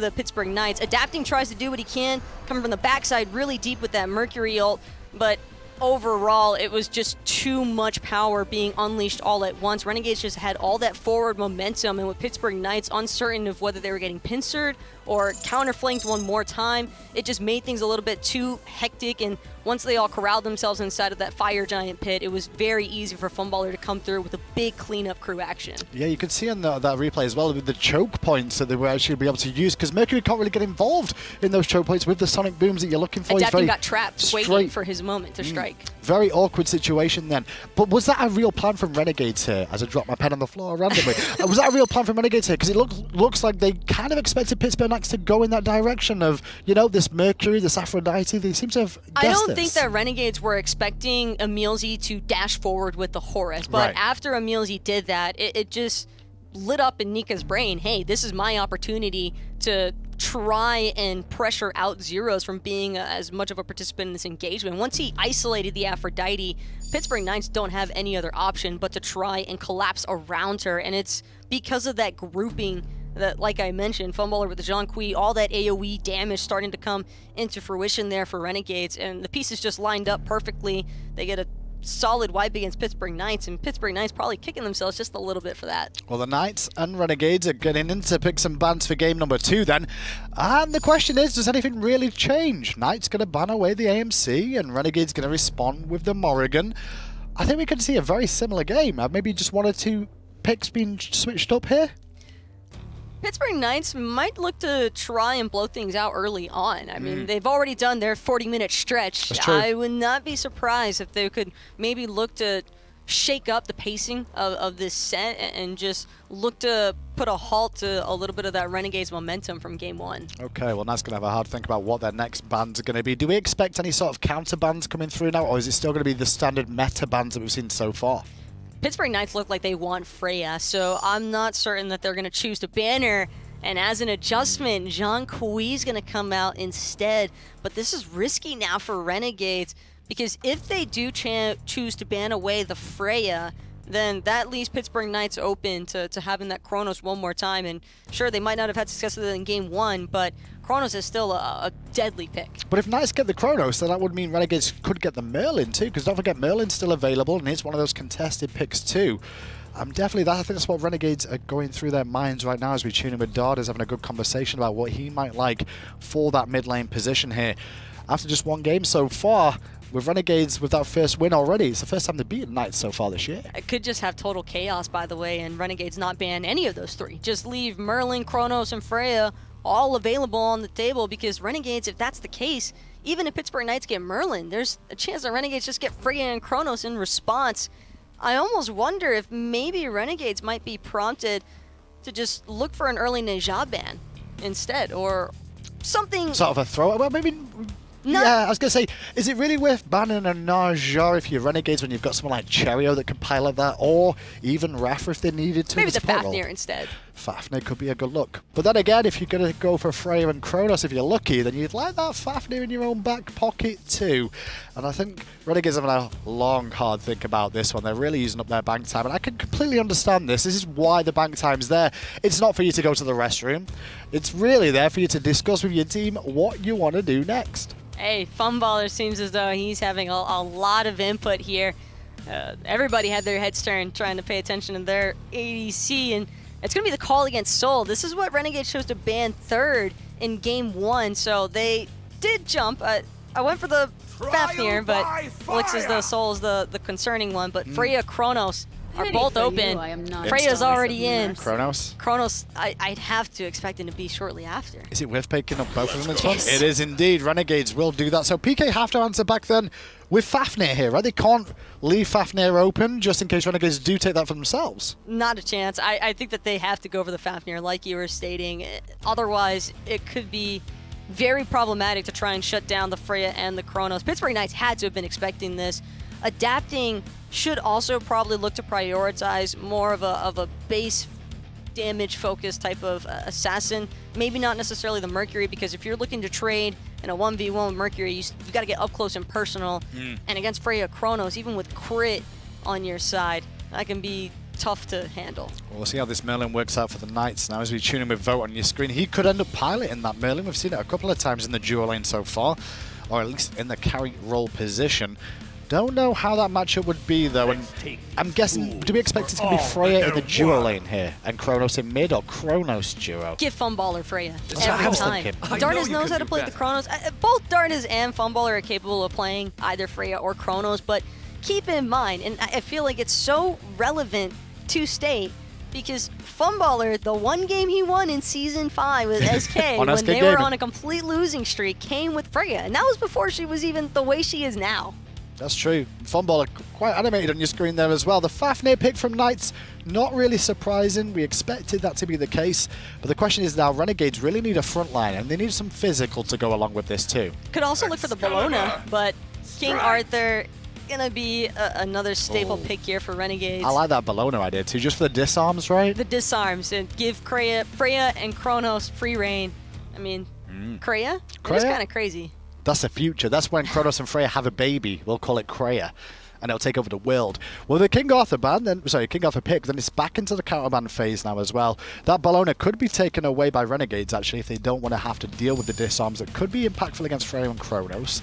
the Pittsburgh Knights. Adapting tries to do what he can, coming from the backside really deep with that Mercury ult, but overall, it was just too much power being unleashed all at once. Renegades just had all that forward momentum, and with Pittsburgh Knights uncertain of whether they were getting pincered or counterflanked one more time, it just made things a little bit too hectic, and once they all corralled themselves inside of that fire giant pit, it was very easy for Funballer to come through with a big cleanup crew action. Yeah, you could see on that replay as well with the choke points that they were actually be able to use, because Mercury can't really get involved in those choke points with the sonic booms that you're looking for. Adapting got trapped, waiting for his moment to strike. Very awkward situation then. But was that a real plan from Renegades here? As I drop my pen on the floor randomly. Was that a real plan from Renegades here? Because it looks like they kind of expected Pittsburgh Knights to go in that direction of, you know, this Mercury, this Aphrodite. They seem to have guessed I don't think that Renegades were expecting EmilZy to dash forward with the Horus, but after EmilZy did that, it just lit up in Nika's brain, hey, this is my opportunity to try and pressure out Zyrhoes from being as much of a participant in this engagement. Once he isolated the Aphrodite, Pittsburgh Knights don't have any other option but to try and collapse around her, and it's because of that grouping that, like I mentioned, Funballer with the Zhong, all that AoE damage starting to come into fruition there for Renegades, and the pieces just lined up perfectly. They get a solid wipe against Pittsburgh Knights, and Pittsburgh Knights probably kicking themselves just a little bit for that. Well, the Knights and Renegades are getting in to pick some bans for game number 2 then. And the question is, does anything really change? Knights going to ban away the AMC, and Renegades going to respond with the Morrigan. I think we could see a very similar game. Maybe just 1 or 2 picks being switched up here. Pittsburgh Knights might look to try and blow things out early on. I mean, they've already done their 40-minute stretch. That's true. I would not be surprised if they could maybe look to shake up the pacing of this set and just look to put a halt to a little bit of that Renegades momentum from game 1. Okay, well, that's going to have a hard think about what their next bans are going to be. Do we expect any sort of counter bans coming through now, or is it still going to be the standard meta bans that we've seen so far? Pittsburgh Knights look like they want Freya, so I'm not certain that they're going to choose to ban her. And as an adjustment, Zhong is going to come out instead. But this is risky now for Renegades, because if they do choose to ban away the Freya, then that leaves Pittsburgh Knights open to having that Chronos one more time. And sure, they might not have had success with it in game 1, but Chronos is still a deadly pick. But if Knights get the Chronos, then that would mean Renegades could get the Merlin too, because don't forget, Merlin's still available, and it's one of those contested picks too. Definitely, I think that's what Renegades are going through their minds right now as we tune in with Dardez, having a good conversation about what he might like for that mid lane position here. After just 1 game so far, with Renegades with that first win already, it's the first time they've beaten Knights so far this year. It could just have total chaos, by the way, and Renegades not ban any of those 3. Just leave Merlin, Chronos, and Freya all available on the table, because Renegades, if that's the case, even if Pittsburgh Knights get Merlin, there's a chance that Renegades just get Freya and Chronos in response. I almost wonder if maybe Renegades might be prompted to just look for an early Neja ban instead, or something. Sort of a throw. Well, maybe. No. Yeah, I was going to say, is it really worth banning a Neja if you're Renegades when you've got someone like Cherryo that can pilot that, or even iRaffer if they needed to? Maybe the support role? Fafnir instead. Fafnir could be a good look. But then again, if you're going to go for Freya and Chronos, if you're lucky, then you'd like that Fafnir in your own back pocket too. And I think Renegades have a long, hard think about this one. They're really using up their bank time, and I can completely understand this. This is why the bank time's there. It's not for you to go to the restroom. It's really there for you to discuss with your team what you want to do next. Hey, Funballer seems as though he's having a lot of input here. Everybody had their heads turned trying to pay attention to their ADC, and it's going to be the call against Soul. This is what Renegade chose to ban third in game 1, so they did jump. I went for the Fafnir, but looks as though Soul is the concerning one. But Freya, Chronos are both open. Freya's already in. Chronos? Chronos, I'd have to expect him to be shortly after. Is it worth picking up both of them at once? Yes. It is indeed. Renegades will do that. So PK have to answer back then with Fafnir here, right? They can't leave Fafnir open just in case Renegades do take that for themselves. Not a chance. I think that they have to go for the Fafnir, like you were stating. Otherwise, it could be very problematic to try and shut down the Freya and the Chronos. Pittsburgh Knights had to have been expecting this. Adapting should also probably look to prioritize more of a base damage focused type of assassin. Maybe not necessarily the Mercury, because if you're looking to trade in a 1v1 with Mercury, you've got to get up close and personal. And against Freya Chronos, even with crit on your side, that can be tough to handle. We'll see how this Merlin works out for the Knights now as we tune in with Vote on your screen. He could end up piloting that Merlin. We've seen it a couple of times in the duo lane so far, or at least in the carry role position. Don't know how that matchup would be though, and I'm guessing, do we expect it to be Freya in the duo lane here and Chronos in mid, or Chronos duo? Give Funballer Freya That's what I every was time. thinking. Dardez knows how to play the Chronos. Both Dardez and Funballer are capable of playing either Freya or Chronos, but keep in mind, and I feel like it's so relevant to state, because Funballer, the one game he won in Season 5 with SK, when SK they were Gaming. on a complete losing streak, came with Freya, and that was before she was even the way she is now. That's true. Funballer quite animated on your screen there as well. The Fafnir pick from Knights, not really surprising. We expected that to be the case. But the question is now, Renegades really need a front line, and they need some physical to go along with this too. Could also look for the Bologna, but King Arthur gonna be another staple pick here for Renegades. I like that Bologna idea too, just for the disarms, right? The disarms, and give Freya and Chronos free reign. I mean, Freya? It's Freya? kind of crazy. That's the future. That's when Chronos and Freya have a baby. We'll call it Freya, and it'll take over the world. Well, the King Arthur ban, King Arthur pick, then it's back into the counterban phase now as well. That Bologna could be taken away by Renegades, actually, if they don't want to have to deal with the disarms. That could be impactful against Freya and Chronos.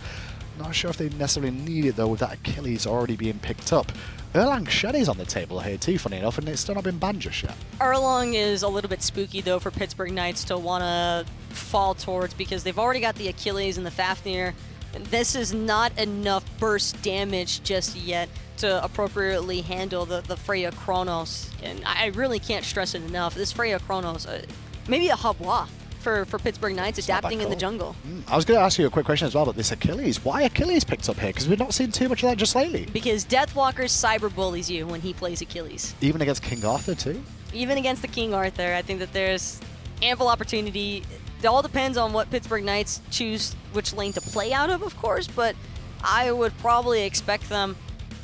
Not sure if they necessarily need it, though, with that Achilles already being picked up. Erlang Shen is on the table here, too, funny enough, and it's still not been banned just yet. Erlang is a little bit spooky, though, for Pittsburgh Knights to want to fall towards, because they've already got the Achilles and the Fafnir. This is not enough burst damage just yet to appropriately handle the Freya Chronos. And I really can't stress it enough. This Freya Chronos, maybe a Habwa for Pittsburgh Knights, adapting in the jungle. I was going to ask you a quick question as well about this Achilles. Why Achilles picked up here? Because we've not seen too much of that just lately. Because Deathwalker cyberbullies you when he plays Achilles. Even against King Arthur, too? Even against the King Arthur, I think that there's ample opportunity. It all depends on what Pittsburgh Knights choose which lane to play out of course, but I would probably expect them,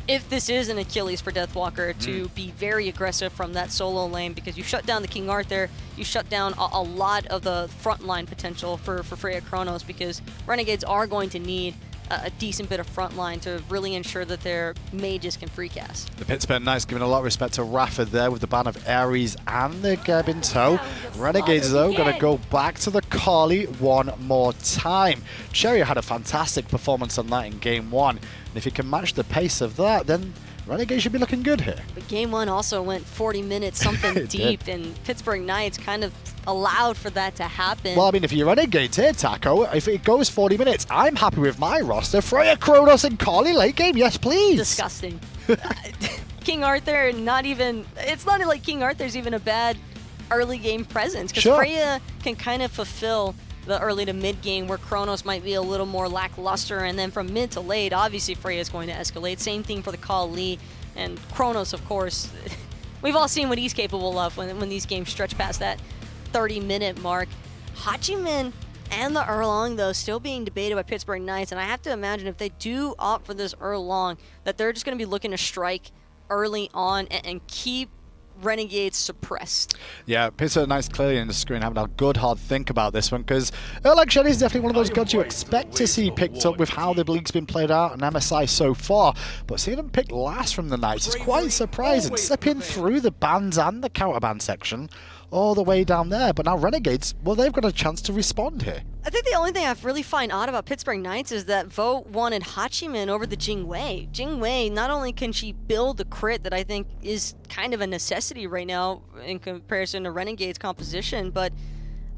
if this is an Achilles for Deathwalker, to be very aggressive from that solo lane, because you shut down the King Arthur, you shut down a lot of the frontline potential for Freya Chronos, because Renegades are going to need a decent bit of frontline to really ensure that their mages can free cast. The Pittsburgh Knights giving a lot of respect to IRaffer there with the ban of Ares and the Geb in tow. Renegades, though, going to go back to the Carly one more time. Cherryo had a fantastic performance on that in Game 1. And if he can match the pace of that, then Renegades should be looking good here. But Game 1 also went 40 minutes something deep, and Pittsburgh Knights kind of allowed for that to happen. Well, I mean, if you're Renegades here, Taco, if it goes 40 minutes, I'm happy with my roster. Freya, Chronos, and Carly late game, yes, please. Disgusting. King Arthur, it's not like King Arthur's even a bad early game presence, because Freya can kind of fulfill the early to mid game where Chronos might be a little more lackluster, and then from mid to late, obviously Freya is going to escalate. Same thing for the Kali and Chronos, of course. We've all seen what he's capable of when these games stretch past that 30-minute mark. Hachiman and the Erlang, though, still being debated by Pittsburgh Knights, and I have to imagine if they do opt for this Erlang, that they're just going to be looking to strike early on and keep Renegades suppressed. Yeah, Pittsburgh Knights clearly in the screen having a good hard think about this one, because Erlang Shen is definitely one of those gods you expect to see picked up with how the league's been played out and MSI so far, but seeing them picked last from the Knights is quite surprising, slipping through the bans and the counterban section all the way down there. But now Renegades, well, they've got a chance to respond here. I think the only thing I really find odd about Pittsburgh Knights is that Vote wanted Hachiman over the Jingwei. Jingwei, not only can she build the crit that I think is kind of a necessity right now in comparison to Renegade's composition, but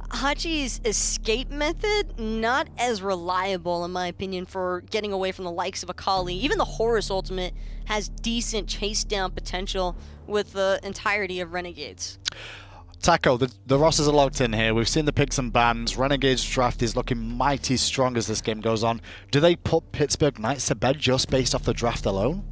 Hachi's escape method, not as reliable in my opinion for getting away from the likes of a Kali. Even the Horus ultimate has decent chase down potential with the entirety of Renegades. Taco, the rosters are locked in here. We've seen the picks and bans. Renegades draft is looking mighty strong as this game goes on. Do they put Pittsburgh Knights to bed just based off the draft alone?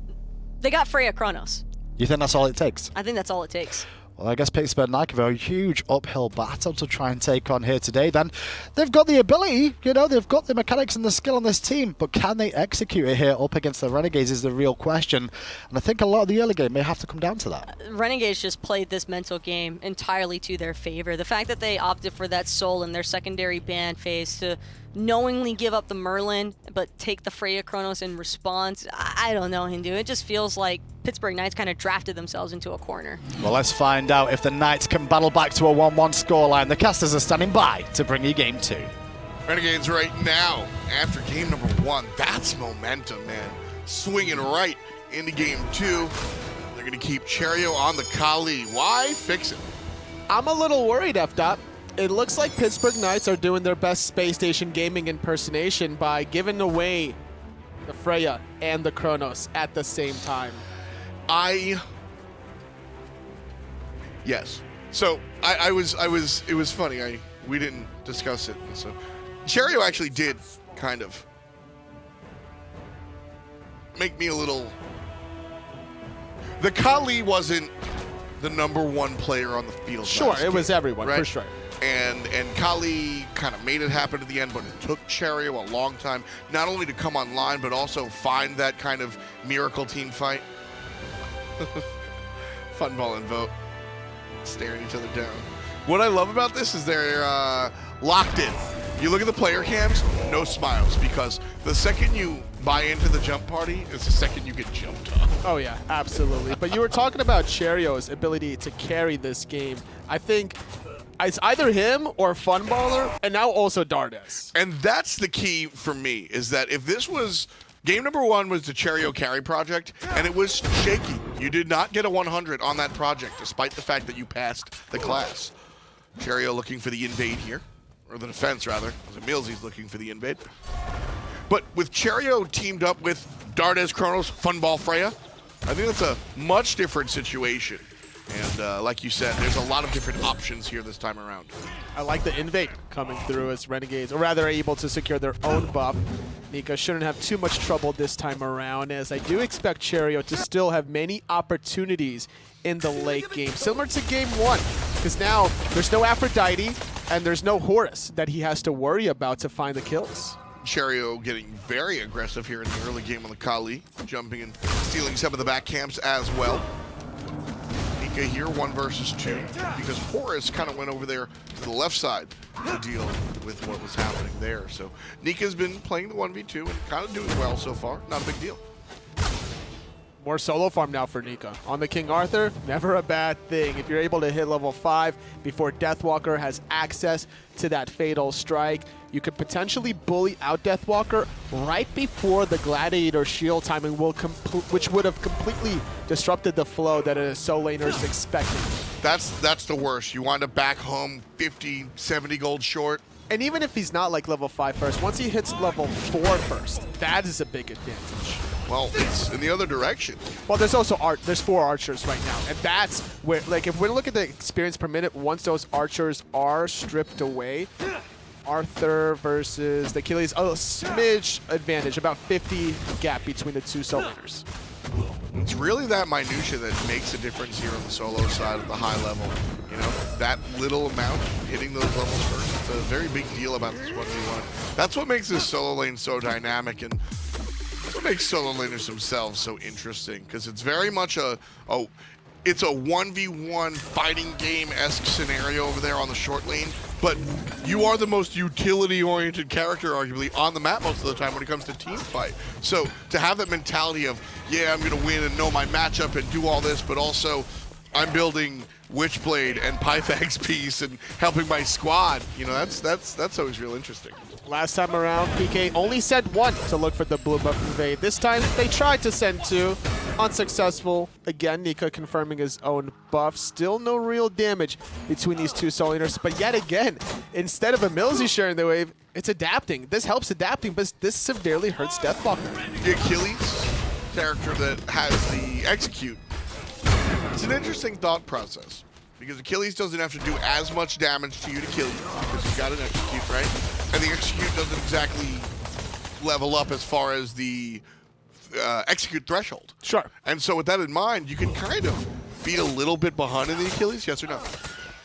They got Freya Chronos. You think that's all it takes? I think that's all it takes. Well, I guess Pittsburgh Knights have a huge uphill battle to try and take on here today. Then they've got the ability, you know, they've got the mechanics and the skill on this team, but can they execute it here up against the Renegades is the real question. And I think a lot of the early game may have to come down to that. Renegades just played this mental game entirely to their favor. The fact that they opted for that soul in their secondary ban phase to knowingly give up the Merlin but take the Freya Chronos in response, I don't know, Hindu. It just feels like Pittsburgh Knights kind of drafted themselves into a corner. Well, let's find out if the Knights can battle back to a 1-1 scoreline. The casters are standing by to bring you game 2. Renegades right now, after game number 1, that's momentum, man. Swinging right into game 2. They're going to keep Cherryo on the Kali. Why? Fix it. I'm a little worried, F-Dot. It looks like Pittsburgh Knights are doing their best Space Station Gaming impersonation by giving away the Freya and the Chronos at the same time. Yes. So it was funny. We didn't discuss it. So Cherryo actually did kind of make me a little. The Kali wasn't the #1 player on the field. Sure, it was everyone, right? for sure. And Kali kind of made it happen at the end, but it took Cherryo a long time, not only to come online, but also find that kind of miracle team fight. Funballer and Vote staring each other down. What I love about this is they're locked in. You look at the player cams, no smiles, because the second you buy into the jump party is the second you get jumped on. Oh yeah, absolutely. But you were talking about Cherryo's ability to carry this game. I think it's either him or Funballer, and now also Dardez. And that's the key for me, is that if this was game number 1 was the Cherryo carry project, and it was shaky. You did not get a 100 on that project, despite the fact that you passed the class. Cherryo looking for the invade here, or the defense rather, as EmilZy's looking for the invade. But with Cherryo teamed up with Dardez, Chronos, Funball, Freya, I think that's a much different situation. And like you said, there's a lot of different options here this time around. I like the invade coming through as Renegades, or rather able to secure their own buff. Nika shouldn't have too much trouble this time around, as I do expect Cherryo to still have many opportunities in the late game, similar to game 1, because now there's no Aphrodite and there's no Horus that he has to worry about to find the kills. Cherryo getting very aggressive here in the early game on the Kali, jumping and stealing some of the back camps as well. Nika here, 1 versus 2, because Horus kind of went over there to the left side to deal with what was happening there. So Nika's been playing the 1v2 and kind of doing well so far. Not a big deal. More solo farm now for Nika. On the King Arthur, never a bad thing. If you're able to hit level 5 before Deathwalker has access to that fatal strike, you could potentially bully out Deathwalker right before the Gladiator shield timing which would have completely disrupted the flow that a solo laner is expecting. That's the worst. You wind up back home 50, 70 gold short. And even if he's not like level 5 first, once he hits level 4 first, that is a big advantage. Well, it's in the other direction. Well, there's also there's 4 archers right now, and that's where, like, if we look at the experience per minute, once those archers are stripped away, Arthur versus the Achilles. A smidge advantage, about 50 gap between the two solo laners. It's really that minutia that makes a difference here on the solo side at the high level. You know, that little amount hitting those levels first. It's a very big deal about this 1v1. That's what makes this solo lane so dynamic, and that's what makes solo laners themselves so interesting, because it's very much it's a 1v1 fighting game-esque scenario over there on the short lane, but you are the most utility-oriented character, arguably, on the map most of the time when it comes to team fight. So to have that mentality of, yeah, I'm going to win and know my matchup and do all this, but also I'm building Witchblade and Pythax piece and helping my squad, you know, that's always real interesting. Last time around, PK only sent one to look for the blue buff invade. This time, they tried to send two. Unsuccessful. Again, Nika confirming his own buff. Still no real damage between these two solo laners. But yet again, instead of EmilZy sharing the wave, it's adapting. This helps adapting, but this severely hurts Deathwalker. The Achilles character that has the execute. It's an interesting thought process, because Achilles doesn't have to do as much damage to you to kill you, because you've got an execute, right? And the execute doesn't exactly level up as far as the execute threshold. Sure. And so with that in mind, you can kind of be a little bit behind in the Achilles, yes or no?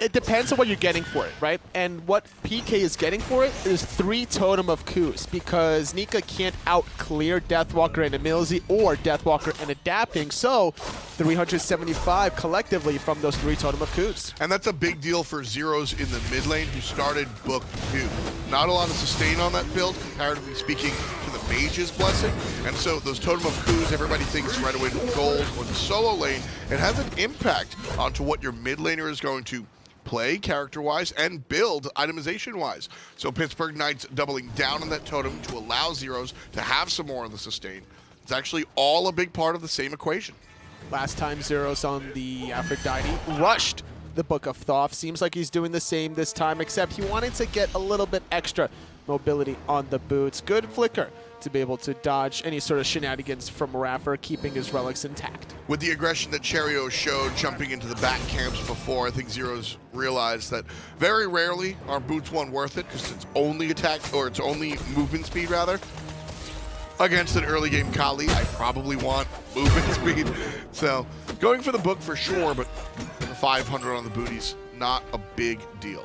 It depends on what you're getting for it, right? And what PK is getting for it is 3 Totem of Coups, because Nika can't out-clear Deathwalker and EmilZy or Deathwalker and Adapting, so 375 collectively from those 3 Totem of Coups. And that's a big deal for Zyrhoes in the mid lane, who started Book 2. Not a lot of sustain on that build, comparatively speaking, to the Mage's Blessing. And so those Totem of Coups, everybody thinks right away to gold or the solo lane. It has an impact onto what your mid laner is going to play character-wise and build itemization-wise. So Pittsburgh Knights doubling down on that totem to allow Zyrhoes to have some more of the sustain. It's actually all a big part of the same equation. Last time Zyrhoes on the Aphrodite rushed the Book of Thoth. Seems like he's doing the same this time, except he wanted to get a little bit extra mobility on the boots. Good flicker to be able to dodge any sort of shenanigans from iRaffer, keeping his relics intact. With the aggression that Cherryo showed jumping into the back camps before, I think Zyrhoes realized that very rarely are boots one worth it, because it's only attack, or it's only movement speed rather. Against an early game Kali, I probably want movement speed. So going for the book for sure, but the 500 on the booties, not a big deal.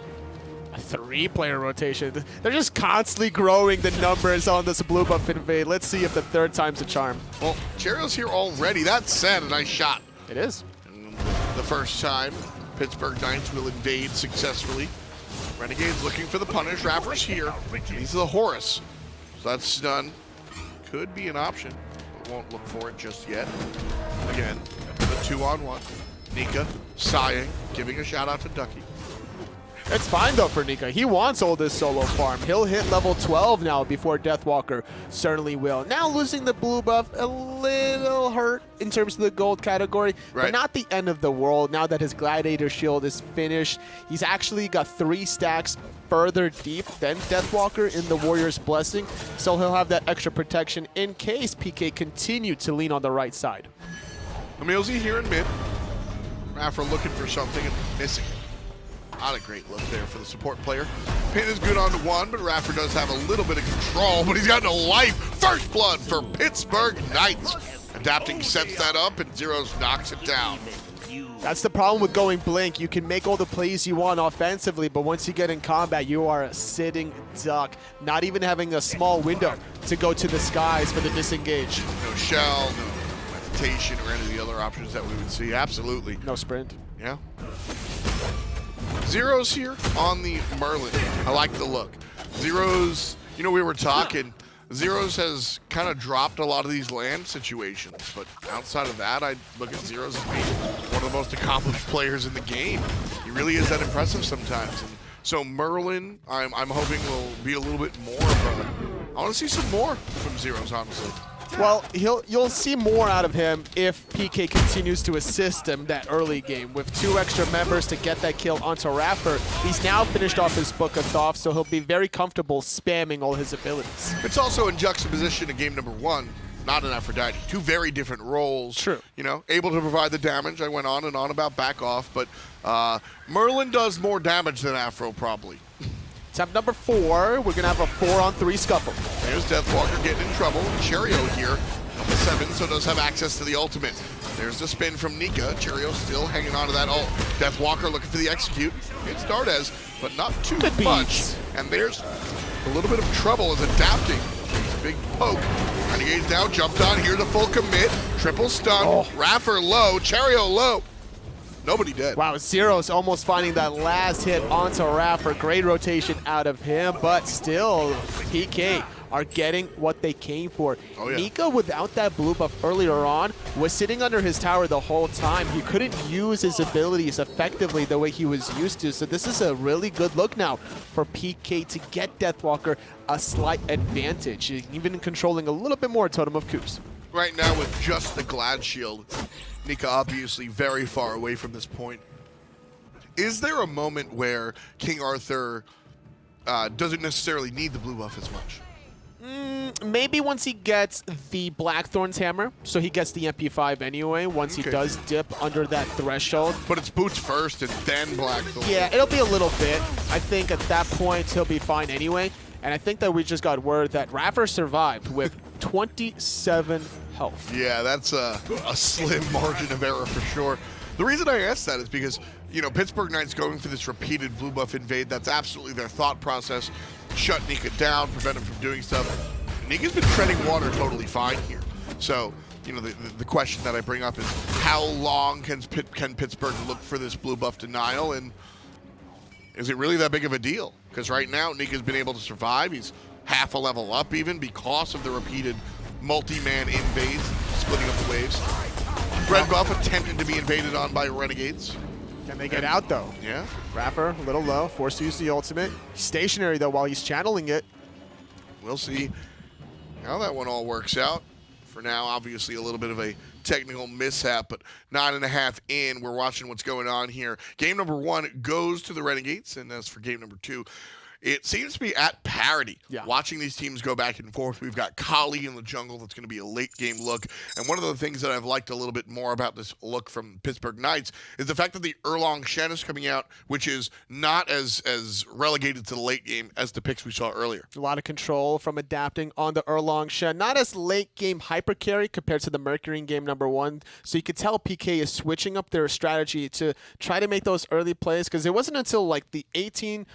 A 3-player rotation. They're just constantly growing the numbers on this blue buff invade. Let's see if the 3rd time's a charm. Well, Cherryo's here already. That said, a nice shot. It is. And the first time, Pittsburgh Knights will invade successfully. Renegades looking for the punish. iRaffer's here. He's the Horus. So that's stun. Could be an option, but won't look for it just yet. Again, the 2-on-1. Nika sighing, giving a shout out to Ducky. It's fine though for Nika. He wants all this solo farm. He'll hit level 12 now before Deathwalker certainly will. Now losing the blue buff, a little hurt in terms of the gold category, but not the end of the world. Now that his Gladiator shield is finished, he's actually got 3 stacks further deep than Deathwalker in the Warrior's Blessing, so he'll have that extra protection in case PK continued to lean on the right side. EmilZy here in mid. iRaffer looking for something and missing it. Not a great look there for the support player. Pin is good on 1, but iRaffer does have a little bit of control, but he's got no life. First blood for Pittsburgh Knights. Adapting sets that up, and Zyrhoes knocks it down. That's the problem with going Blink. You can make all the plays you want offensively, but once you get in combat, you are a sitting duck, not even having a small window to go to the skies for the disengage. No shell, no meditation, or any of the other options that we would see. Absolutely. No sprint. Yeah. Zyrhoes here on the Merlin. I like the look. Zyrhoes, you know, we were talking, Zyrhoes has kind of dropped a lot of these land situations, but outside of that, I look at Zyrhoes as being one of the most accomplished players in the game. He really is that impressive sometimes. And so Merlin, I'm hoping will be a little bit more of a, I want to see some more from Zyrhoes, honestly. Well, you'll see more out of him if PK continues to assist him that early game. With 2 extra members to get that kill onto iRaffer, he's now finished off his Book of Thoth, so he'll be very comfortable spamming all his abilities. It's also in juxtaposition to game number 1, not an Aphrodite. 2 very different roles. True. You know, able to provide the damage. I went on and on about back off, but Merlin does more damage than Afro, probably. Attempt number 4. We're going to have a 4-on-3 scuffle. There's Deathwalker getting in trouble. Cherryo here, level 7, so does have access to the ultimate. There's the spin from Nika. Cherryo still hanging on to that ult. Deathwalker looking for the execute. It's Dardez, but not too much. And there's a little bit of trouble as adapting. Big poke. Renegades now jumped on here, the full commit. Triple stun. iRaffer low. Cherryo low. Nobody dead. Wow, Zyrhoes almost finding that last hit onto iRaffer. Great rotation out of him, but still, PK are getting what they came for. Oh, yeah. Nika, without that blue buff earlier on, was sitting under his tower the whole time. He couldn't use his abilities effectively the way he was used to. So this is a really good look now for PK to get Deathwalker a slight advantage, even controlling a little bit more Totem of Coups. Right now with just the Glad Shield, Nika obviously very far away from this point. Is there a moment where King Arthur doesn't necessarily need the blue buff as much? Maybe once he gets the Blackthorn's hammer, so he gets the MP5 anyway, once he does dip under that threshold. But it's boots first and then Blackthorn. Yeah, it'll be a little bit. I think at that point he'll be fine anyway. And I think that we just got word that iRaffer survived with 27 health. Yeah, that's a slim margin of error for sure. The reason I asked that is because, you know, Pittsburgh Knights going for this repeated blue buff invade, that's absolutely their thought process. Shut Nika down, prevent him from doing stuff. Nika's been treading water totally fine here. So, you know, the question that I bring up is how long can Pittsburgh look for this blue buff denial, and is it really that big of a deal? Because right now, Nika's been able to survive. He's half a level up even because of the repeated multi-man invades, splitting up the waves. Red buff attempted to be invaded on by Renegades. Can they get out though? Yeah. iRaffer, a little low, forced to use the ultimate. Stationary though while he's channeling it. We'll see how that one all works out. For now, obviously a little bit of a technical mishap, but 9.5 in. We're watching what's going on here. Game number 1 goes to the Renegades, and as for game number 2, it seems to be at parity. Yeah. Watching these teams go back and forth. We've got Kali in the jungle. That's going to be a late-game look. And one of the things that I've liked a little bit more about this look from Pittsburgh Knights is the fact that the Erlang Shen is coming out, which is not as relegated to the late game as the picks we saw earlier. A lot of control from adapting on the Erlang Shen. Not as late-game hyper carry compared to the Mercury in game number 1. So you could tell PK is switching up their strategy to try to make those early plays, because it wasn't until like the 18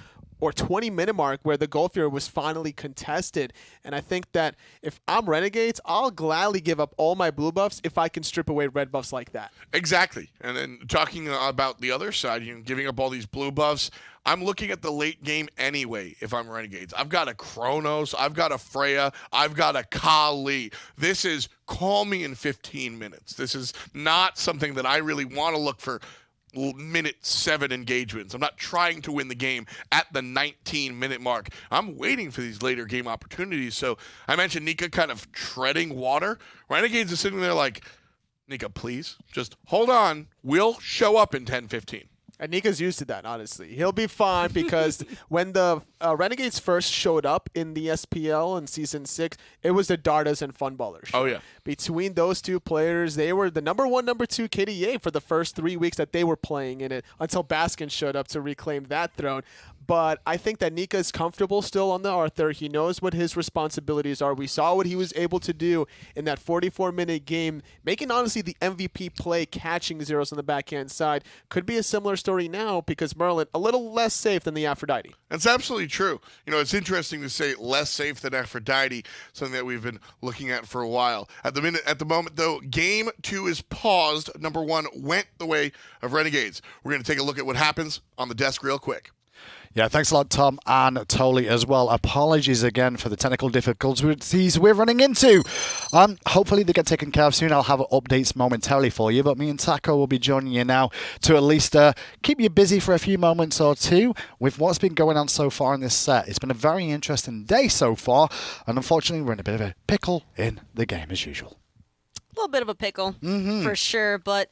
or 20-minute mark where the Gold Fury was finally contested. And I think that if I'm Renegades, I'll gladly give up all my blue buffs if I can strip away red buffs like that. Exactly. And then talking about the other side, you know, giving up all these blue buffs, I'm looking at the late game anyway if I'm Renegades. I've got a Chronos, I've got a Freya, I've got a Kali. This is call me in 15 minutes. This is not something that I really want to look for minute 7 engagements. I'm not trying to win the game at the 19-minute mark. I'm waiting for these later game opportunities. So I mentioned Nika kind of treading water. Renegades is sitting there like, Nika, please, just hold on. We'll show up in 10-15. And Nika's used to that, honestly. He'll be fine because when the Renegades first showed up in the SPL in Season 6, it was the Dardez and Funballer show. Oh, yeah. Between those two players, they were the number 1, number 2 KDA for the first 3 weeks that they were playing in it until Baskin showed up to reclaim that throne. But I think that Nika is comfortable still on the Arthur. He knows what his responsibilities are. We saw what he was able to do in that 44-minute game, making honestly the MVP play, catching Zyrhoes on the backhand side. Could be a similar story now because Merlin a little less safe than the Aphrodite. That's absolutely true. You know, it's interesting to say less safe than Aphrodite, something that we've been looking at for a while. At the moment, though, game 2 is paused. Number 1 went the way of Renegades. We're going to take a look at what happens on the desk real quick. Yeah, thanks a lot, Tom and Toli as well. Apologies again for the technical difficulties we're running into. Hopefully they get taken care of soon. I'll have updates momentarily for you, but me and Taco will be joining you now to at least keep you busy for a few moments or two with what's been going on so far in this set. It's been a very interesting day so far, and unfortunately we're in a bit of a pickle in the game as usual. A little bit of a pickle, for sure, but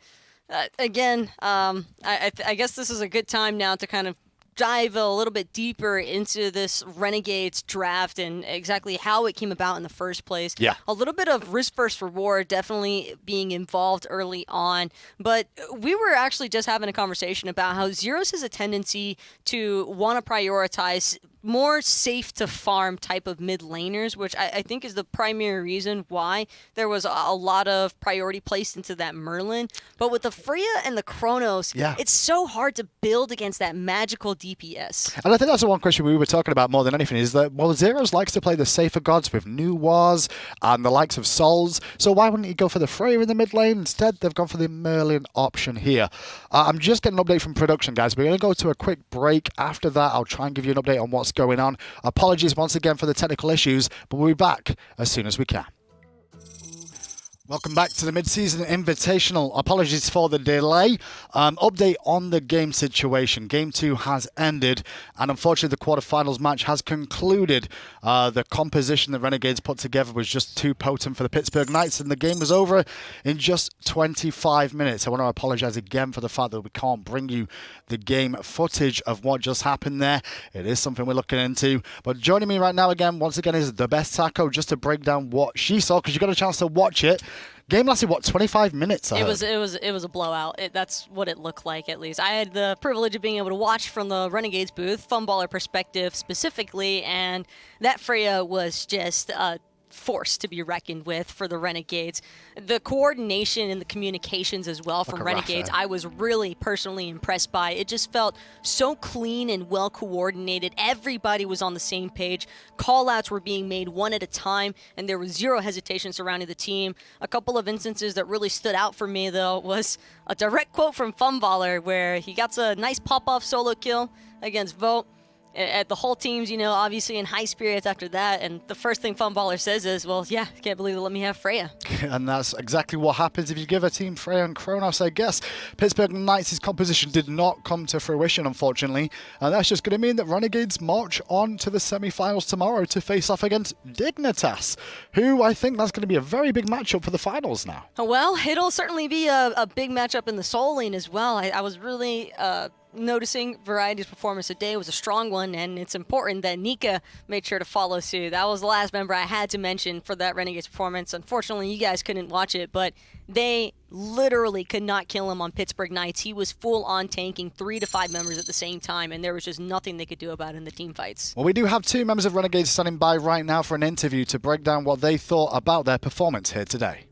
again, I guess this is a good time now to kind of dive a little bit deeper into this Renegades draft and exactly how it came about in the first place. Yeah. A little bit of risk versus reward definitely being involved early on, but we were actually just having a conversation about how Zyrhoes has a tendency to want to prioritize more safe to farm type of mid laners, which I think is the primary reason why there was a lot of priority placed into that Merlin. But with the Freya and the Chronos, it's so hard to build against that magical DPS. And I think that's the one question we were talking about more than anything is that, well, Zyrhoes likes to play the safer gods with New Wars and the likes of Souls, so why wouldn't he go for the Freya in the mid lane? Instead, they've gone for the Merlin option here. I'm just getting an update from production, guys. We're going to go to a quick break. After that, I'll try and give you an update on what's going on. Apologies once again for the technical issues, but we'll be back as soon as we can. Welcome back to the mid-season invitational. Apologies for the delay. Update on the game situation. Game 2 has ended, and unfortunately the quarterfinals match has concluded. The composition that Renegades put together was just too potent for the Pittsburgh Knights, and the game was over in just 25 minutes. I want to apologize again for the fact that we can't bring you the game footage of what just happened there. It is something we're looking into. But joining me right now again, once again, is the best Taco, just to break down what she saw, because you got a chance to watch it. Game lasted, what, 25 minutes? It was a blowout. That's what it looked like, at least. I had the privilege of being able to watch from the Renegades booth, Funballer perspective specifically, and that Freya was just a force to be reckoned with for the Renegades. The coordination and the communications as well from Renegades, I was really personally impressed by. It just felt so clean and well coordinated. Everybody was on the same page. Call-outs were being made one at a time, and there was zero hesitation surrounding the team. A couple of instances that really stood out for me, though, was a direct quote from Funballer where he got a nice pop-off solo kill against Vote. At the whole team's, obviously in high spirits after that, and the first thing Funballer says is, well, yeah, can't believe they let me have Freya. And that's exactly what happens if you give a team Freya and Chronos, I guess. Pittsburgh Knights' composition did not come to fruition, unfortunately, and that's just going to mean that Renegades march on to the semi-finals tomorrow to face off against Dignitas, who I think that's going to be a very big matchup for the finals now. Well, it'll certainly be a big matchup in the Soul Lane as well. I was really noticing Variety's performance today was a strong one, and it's important that Nika made sure to follow suit. That was the last member I had to mention for that Renegades performance. Unfortunately, you guys couldn't watch it, but they literally could not kill him on Pittsburgh Knights. He was full-on tanking 3 to 5 members at the same time, and there was just nothing they could do about it in the team fights. Well, we do have 2 members of Renegades standing by right now for an interview to break down what they thought about their performance here today.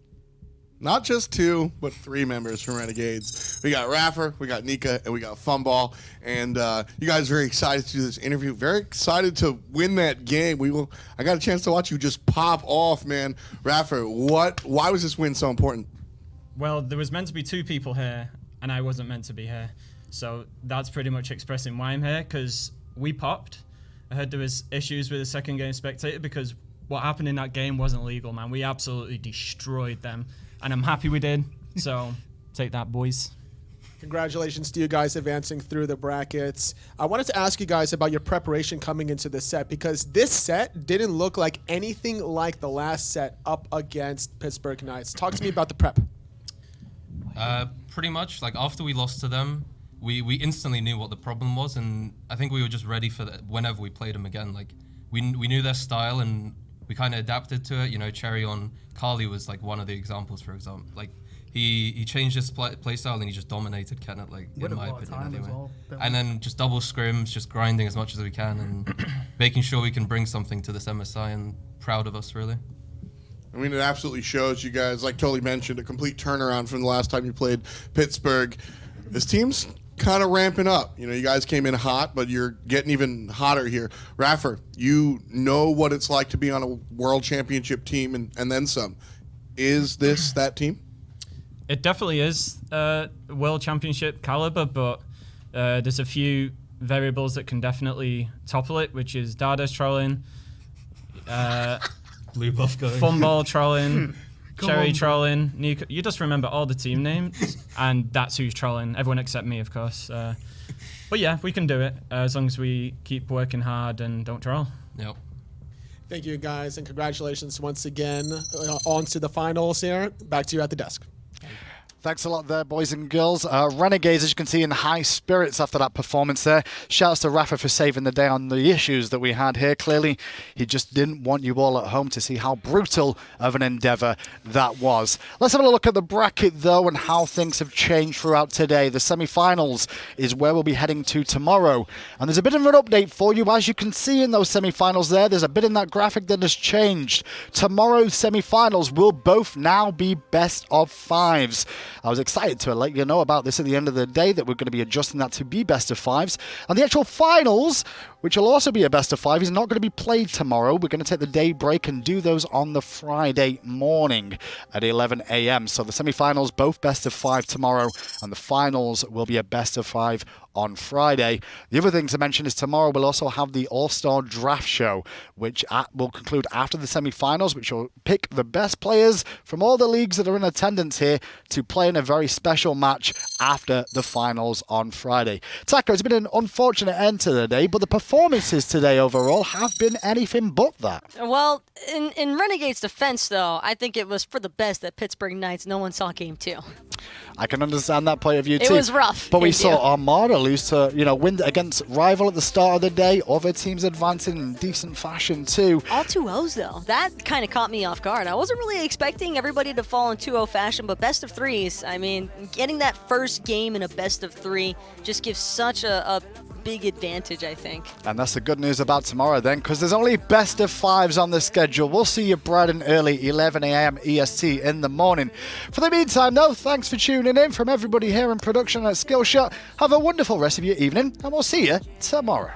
Not just 2, but 3 members from Renegades. We got iRaffer, we got Nika, and we got Funball. And you guys are very excited to do this interview. Very excited to win that game. I got a chance to watch you just pop off, man. iRaffer, why was this win so important? Well, there was meant to be 2 people here, and I wasn't meant to be here. So that's pretty much expressing why I'm here, because we popped. I heard there was issues with the second game spectator, because what happened in that game wasn't legal, man. We absolutely destroyed them. And I'm happy we did, so take that, boys. Congratulations to you guys advancing through the brackets. I wanted to ask you guys about your preparation coming into this set, because this set didn't look like anything like the last set up against Pittsburgh Knights. Talk to me about the prep. Pretty much, like after we lost to them, we instantly knew what the problem was, and I think we were just ready for that whenever we played them again. Like we knew their style, and we kind of adapted to it. Cherryo on Kali was like one of the examples, for example. Like he changed his play style and he just dominated Kenneth, like in my opinion anyway. And then just double scrims, just grinding as much as we can and making sure we can bring something to this MSI, and proud of us, really. I mean, it absolutely shows. You guys, like Totally mentioned, a complete turnaround from the last time you played Pittsburgh. This team's kind of ramping up. You guys came in hot, but you're getting even hotter here. iRaffer, you know what it's like to be on a world championship team and then some. Is this that team? It definitely is world championship caliber, but there's a few variables that can definitely topple it, which is Dardez trolling, Blue buff going. Funball trolling, Cherryo trolling, Nika. You just remember all the team names, and that's who's trolling. Everyone except me, of course. But yeah, we can do it as long as we keep working hard and don't troll. Yep. Thank you, guys, and congratulations once again on to the finals here. Back to you at the desk. Thanks a lot there, boys and girls. Renegades, as you can see, in high spirits after that performance there. Shouts to iRaffer for saving the day on the issues that we had here. Clearly, he just didn't want you all at home to see how brutal of an endeavour that was. Let's have a look at the bracket, though, and how things have changed throughout today. The semi-finals is where we'll be heading to tomorrow. And there's a bit of an update for you. As you can see in those semi-finals there's a bit in that graphic that has changed. Tomorrow's semi-finals will both now be best of fives. I was excited to let you know about this at the end of the day, that we're going to be adjusting that to be best of fives. And the actual finals, which will also be a best of five, is not going to be played tomorrow. We're going to take the day break and do those on the Friday morning at 11 a.m. So the semi-finals, both best of five tomorrow, and the finals will be a best of five on Friday. The other thing to mention is tomorrow we'll also have the All-Star Draft Show, which will conclude after the semi-finals, which will pick the best players from all the leagues that are in attendance here to play in a very special match after the finals on Friday. Taco, it's been an unfortunate end to the day, but the performances today overall have been anything but that. Well, in Renegade's defense, though, I think it was for the best that Pittsburgh Knights no one saw Game 2. I can understand that point of view too. It was rough. But we saw Armada lose to, win against rival at the start of the day. Other teams advancing in decent fashion too. All 2-0s though. That kind of caught me off guard. I wasn't really expecting everybody to fall in 2-0 fashion, but best of threes, I mean, getting that first game in a best of three just gives such a big advantage, I think. And that's the good news about tomorrow then, because there's only best of fives on the schedule. We'll see you bright and early, 11 a.m. EST in the morning. For the meantime, though, thanks for tuning in. From everybody here in production at Skillshot, have a wonderful rest of your evening, and we'll see you tomorrow.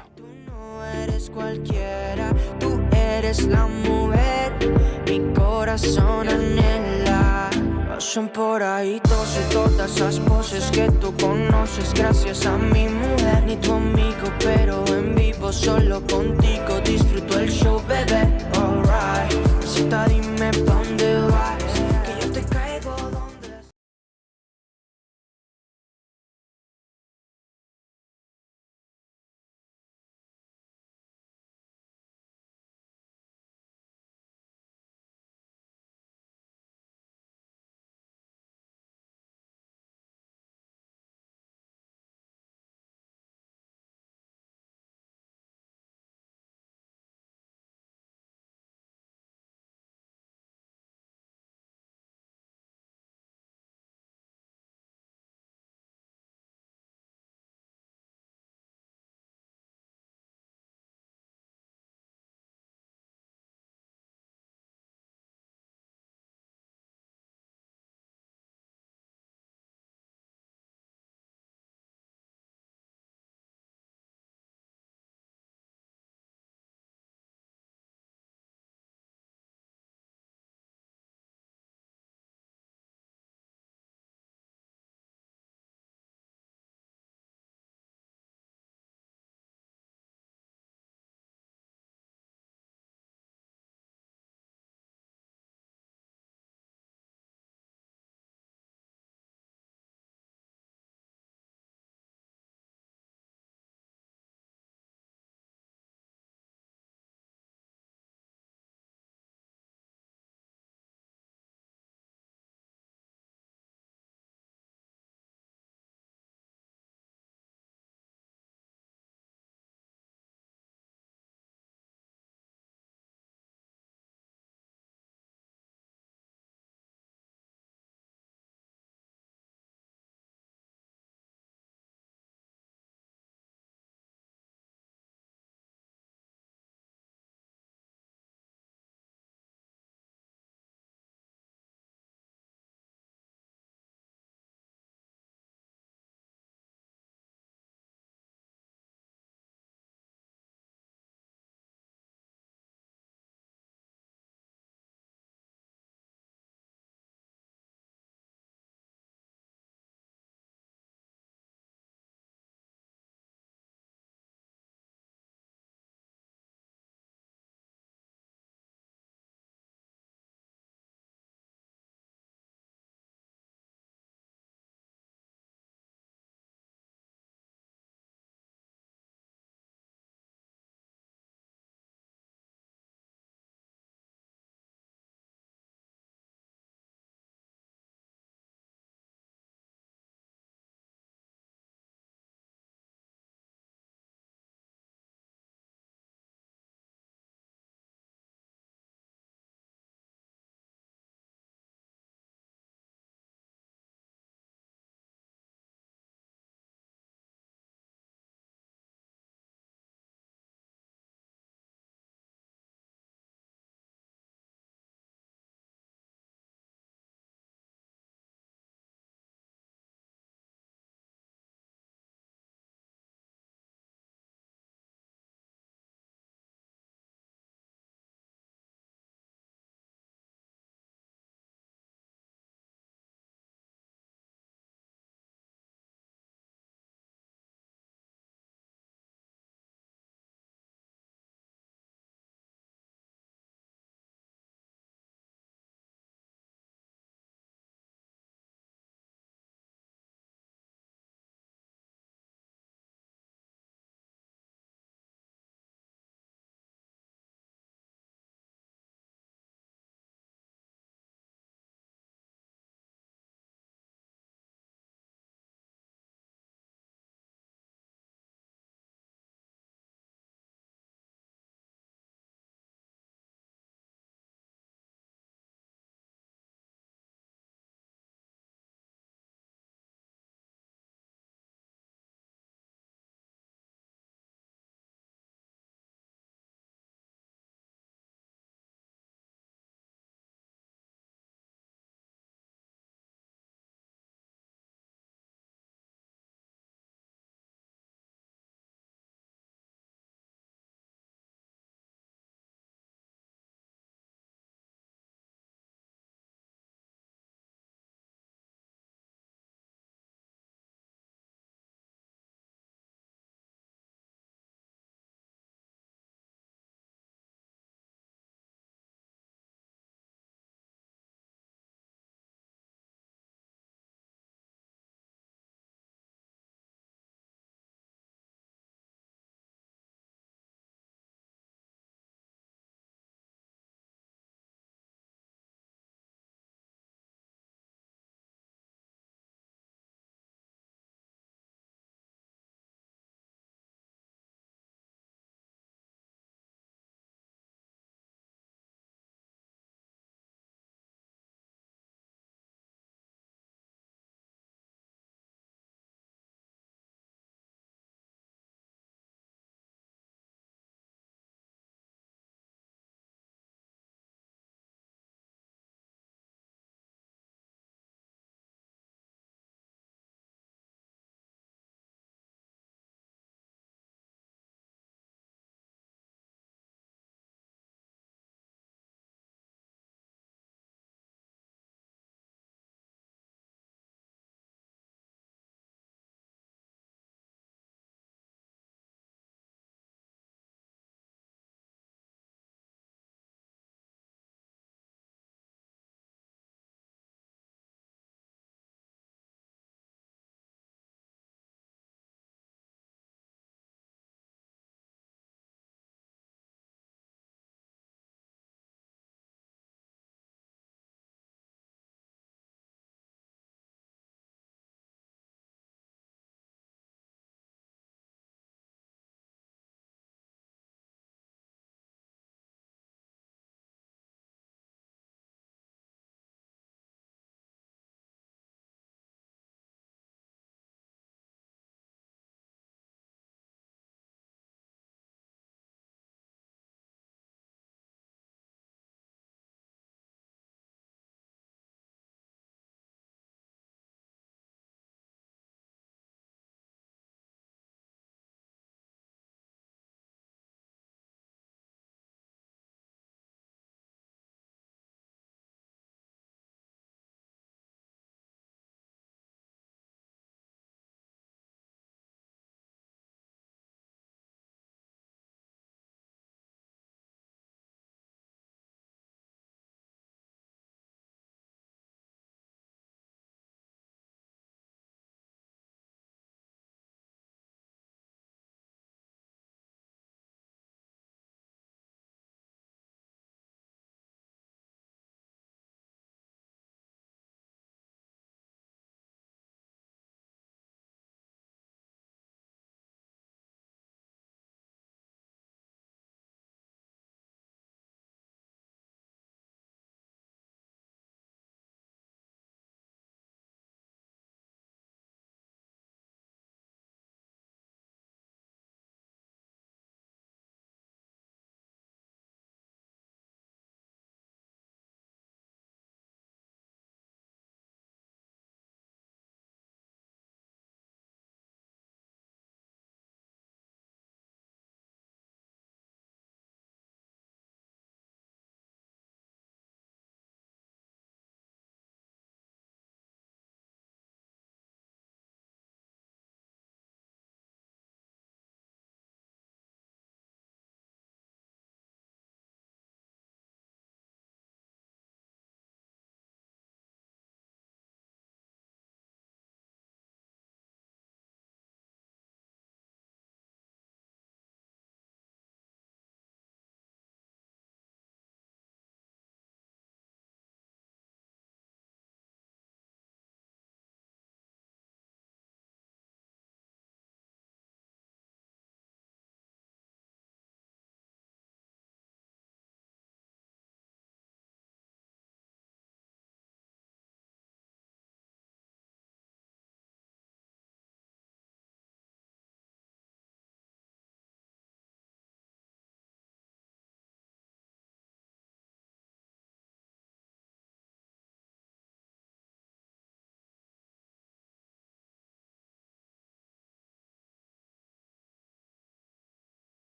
Pasan por ahí todos y todas esas poses que tú conoces. Gracias a mi mujer, ni tu amigo, pero en vivo solo contigo disfruto el show, bebé.